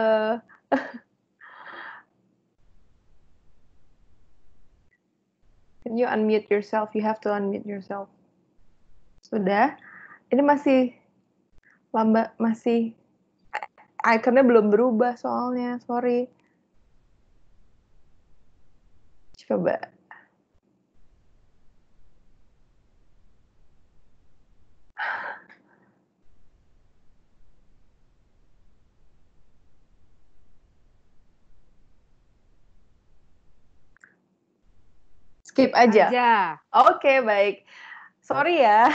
Can you unmute yourself? You have to unmute yourself. Sudah. Ini masih lambat, masih... Ikonnya belum berubah soalnya. Sorry. Coba. Skip aja. Oke, baik. Sorry ya.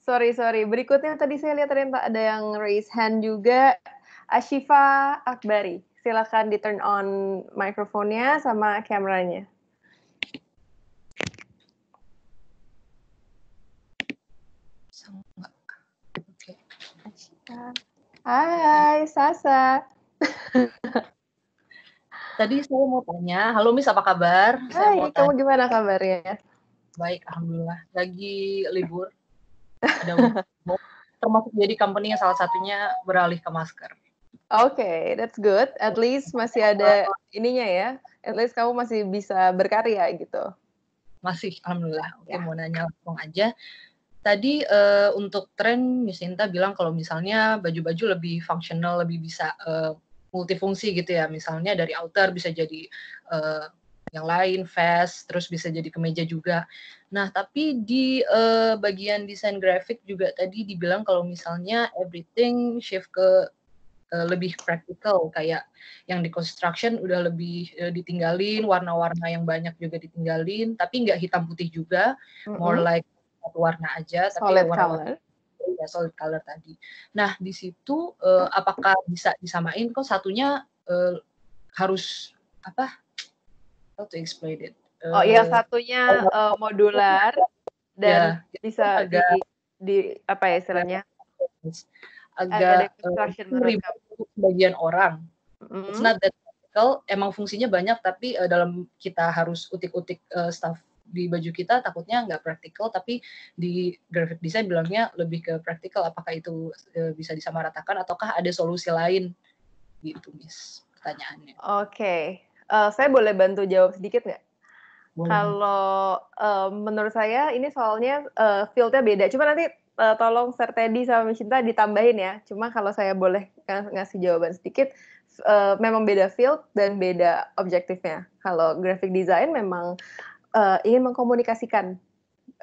sorry. Berikutnya tadi saya lihat ada yang raise hand juga. Ashifa Akbari. Silakan di turn on mikrofonnya sama kameranya. Hai, Sasa. Tadi saya mau tanya, halo Miss, apa kabar? Hai, kamu gimana kabarnya? Baik, alhamdulillah. Lagi libur. Ada termasuk jadi company yang salah satunya beralih ke masker. Oke, that's good. At least masih ada ininya ya. At least kamu masih bisa berkarya gitu. Masih, alhamdulillah. Oke, mau nanya langsung aja. Tadi untuk tren, Miss Sinta bilang kalau misalnya baju-baju lebih fungsional, lebih bisa multifungsi gitu ya. Misalnya dari outer bisa jadi yang lain, vest, terus bisa jadi kemeja juga. Nah, tapi di bagian desain grafik juga tadi dibilang kalau misalnya everything shift ke lebih practical, kayak yang di construction udah lebih ditinggalin, warna-warna yang banyak juga ditinggalin, tapi nggak hitam putih juga, more like satu warna aja, tapi solid warna-warna color. Ya, solid color tadi. Nah, di situ apakah bisa disamain? Kok satunya harus apa? How to explain it? Yang satunya modular dan bisa di apa ya istilahnya? Agak bagian orang. It's not that practical. Emang fungsinya banyak, tapi dalam kita harus utik-utik stuff di baju kita takutnya nggak praktikal, tapi di graphic design bilangnya lebih ke praktikal. Apakah itu bisa disamaratakan ataukah ada solusi lain gitu, Miss, pertanyaannya? Oke. Saya boleh bantu jawab sedikit nggak? Kalau menurut saya ini soalnya field-nya beda. Cuma nanti tolong Sir Teddy sama Miss Sinta ditambahin ya. Cuma kalau saya boleh ngasih jawaban sedikit, memang beda field dan beda objektifnya. Kalau graphic design memang ingin mengkomunikasikan,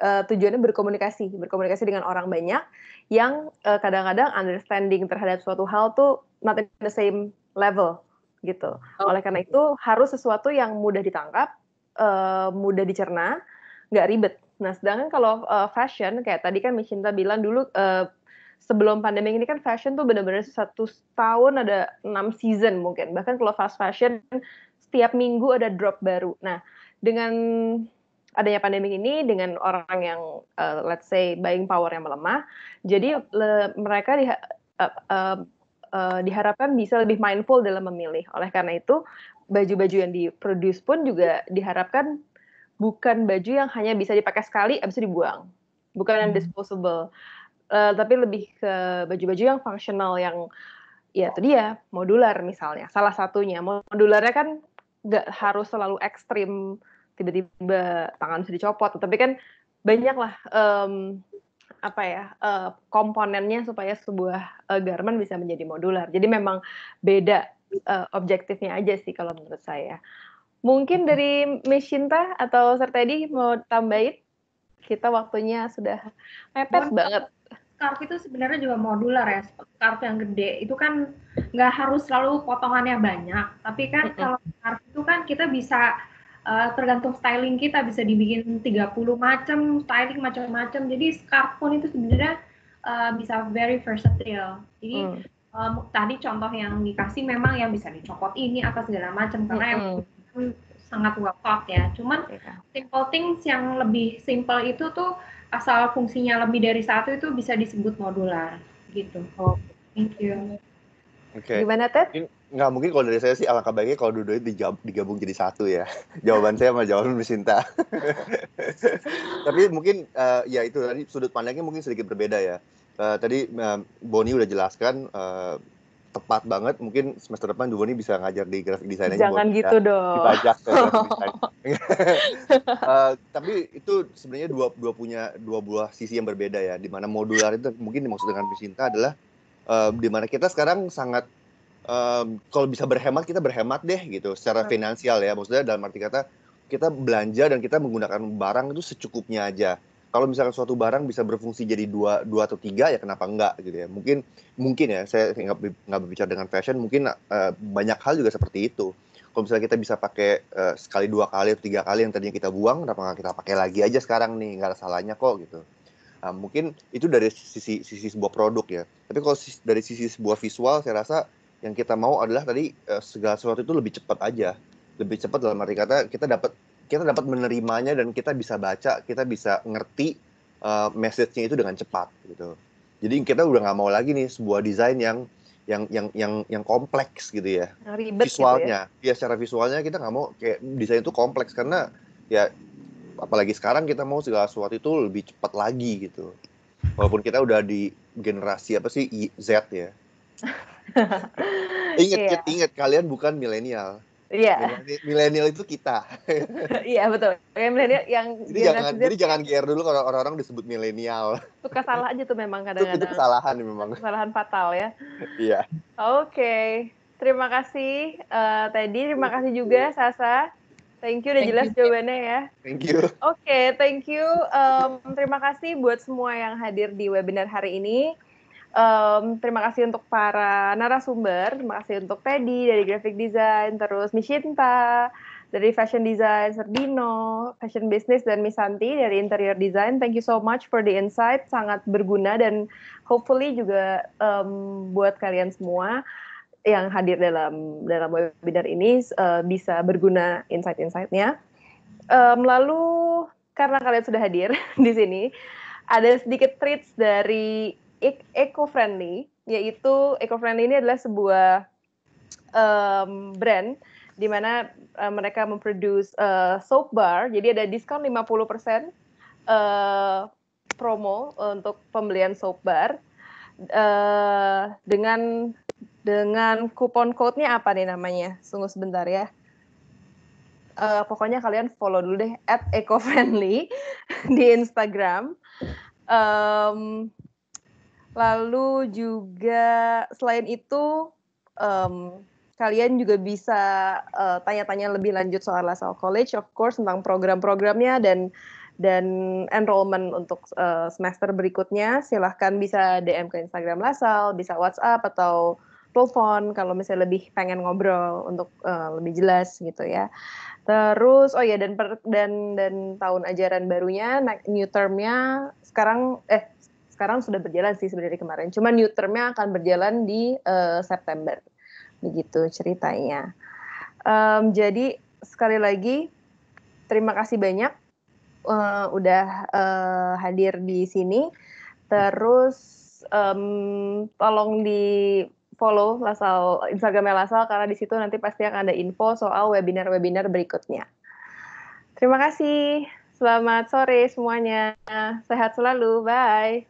tujuannya berkomunikasi dengan orang banyak yang kadang-kadang understanding terhadap suatu hal tuh not in the same level gitu. Oleh karena itu harus sesuatu yang mudah ditangkap, mudah dicerna, nggak ribet. Nah, sedangkan kalau fashion kayak tadi kan Miss Shinta bilang dulu sebelum pandemi ini kan fashion tuh benar-benar 1 tahun ada 6 season mungkin. Bahkan kalau fast fashion setiap minggu ada drop baru. Nah, dengan adanya pandemi ini, dengan orang yang let's say buying power yang melemah, jadi mereka diharapkan bisa lebih mindful dalam memilih. Oleh karena itu, baju-baju yang diproduce pun juga diharapkan bukan baju yang hanya bisa dipakai sekali, habis itu dibuang. Bukan yang disposable. Tapi lebih ke baju-baju yang fungsional, yang ya itu dia, modular misalnya. Salah satunya, modularnya kan nggak harus selalu ekstrim, tiba-tiba tangan bisa dicopot, tapi kan banyak lah komponennya supaya sebuah garment bisa menjadi modular. Jadi memang beda objektifnya aja sih kalau menurut saya. Mungkin dari Miss Shinta atau Sir Teddy mau tambahin? Kita waktunya sudah mepet banget. Scarf itu sebenarnya juga modular ya. Scarf yang gede itu kan nggak harus selalu potongannya banyak. Tapi kan kalau scarf itu kan kita bisa tergantung styling kita, bisa dibikin 30 macam, styling macam-macam. Jadi scarf pun itu sebenarnya bisa very versatile. Jadi tadi contoh yang dikasih memang yang bisa dicopot ini apa segala macam, karena yang sangat well thought ya. Cuman simple things yang lebih simple itu tuh asal fungsinya lebih dari satu itu bisa disebut modular gitu. Thank you. Oke. Gimana, Ted? Nggak, mungkin kalau dari saya sih alangkah baiknya kalau dua-duanya digabung jadi satu ya. Jawaban saya sama jawaban Miss Shinta. Tapi mungkin ya itu tadi sudut pandangnya mungkin sedikit berbeda ya. Tadi Bonnie udah jelaskan tepat banget. Mungkin semester depan Bonnie bisa ngajar di graphic design aja. Jangan gitu dong. Dipajak ke graphic design. Tapi itu sebenarnya dua buah sisi yang berbeda ya. Di mana modular itu mungkin dimaksud dengan Miss Shinta adalah di mana kita sekarang sangat kalau bisa berhemat, kita berhemat deh gitu secara finansial ya. Maksudnya dalam arti kata kita belanja dan kita menggunakan barang itu secukupnya aja. Kalau misalkan suatu barang bisa berfungsi jadi dua atau tiga, ya kenapa enggak gitu ya. Mungkin ya, saya nggak berbicara dengan fashion, mungkin banyak hal juga seperti itu. Kalau misalnya kita bisa pakai sekali, 2 kali, atau 3 kali yang tadinya kita buang, kenapa nggak kita pakai lagi aja sekarang nih, nggak ada salahnya kok gitu. Mungkin itu dari sisi sebuah produk ya. Tapi kalau dari sisi sebuah visual, saya rasa yang kita mau adalah tadi segala sesuatu itu lebih cepat aja, lebih cepat dalam arti kata kita dapat menerimanya dan kita bisa baca, kita bisa ngerti message-nya itu dengan cepat gitu. Jadi kita udah nggak mau lagi nih sebuah desain yang kompleks gitu ya, ribet visualnya. Gitu ya. Ya secara visualnya kita nggak mau kayak desain itu kompleks, karena ya apalagi sekarang kita mau segala sesuatu itu lebih cepat lagi gitu. Walaupun kita udah di generasi apa sih Z ya. Ingat kalian bukan milenial. Iya. Milenial itu kita. Iya betul. Milenial yang jadi jangan GR dulu kalau orang-orang disebut milenial. Suka salah aja tuh memang kadang-kadang. Itu kesalahan memang. Kesalahan fatal ya. Iya. Oke. Terima kasih Teddy, terima kasih juga Sasa. Thank you udah jelas jawabannya ya. Thank you. Oke, thank you. Terima kasih buat semua yang hadir di webinar hari ini. Terima kasih untuk para narasumber, terima kasih untuk Teddy dari graphic design, terus Miss Shinta dari fashion design, Serdino, fashion business, dan Miss Santi dari interior design. Thank you so much for the insight, sangat berguna dan hopefully juga buat kalian semua yang hadir dalam webinar ini bisa berguna insight-insightnya. Lalu karena kalian sudah hadir di sini, ada sedikit treats dari Eco-Friendly, yaitu Eco-Friendly ini adalah sebuah brand di mana mereka memproduce soap bar, jadi ada diskon 50% promo untuk pembelian soap bar dengan kupon code-nya apa nih namanya? Tunggu sebentar ya. Pokoknya kalian follow dulu deh @ecofriendly di Instagram. Lalu juga selain itu kalian juga bisa tanya-tanya lebih lanjut soal LaSalle College, of course, tentang program-programnya dan enrollment untuk semester berikutnya. Silahkan bisa DM ke Instagram LaSalle, bisa WhatsApp atau telepon kalau misalnya lebih pengen ngobrol untuk lebih jelas gitu ya. Terus oh ya dan tahun ajaran barunya new term-nya sekarang sudah berjalan sih sebenarnya kemarin. Cuma new term-nya akan berjalan di September. Begitu ceritanya. Jadi sekali lagi terima kasih banyak udah hadir di sini. Terus tolong di follow LaSalle, Instagramnya LaSalle karena di situ nanti pasti akan ada info soal webinar-webinar berikutnya. Terima kasih. Selamat sore semuanya. Sehat selalu. Bye.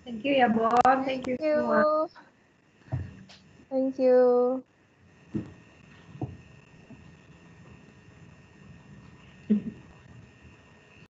Thank you ya, Bon. Thank you semua. Thank you.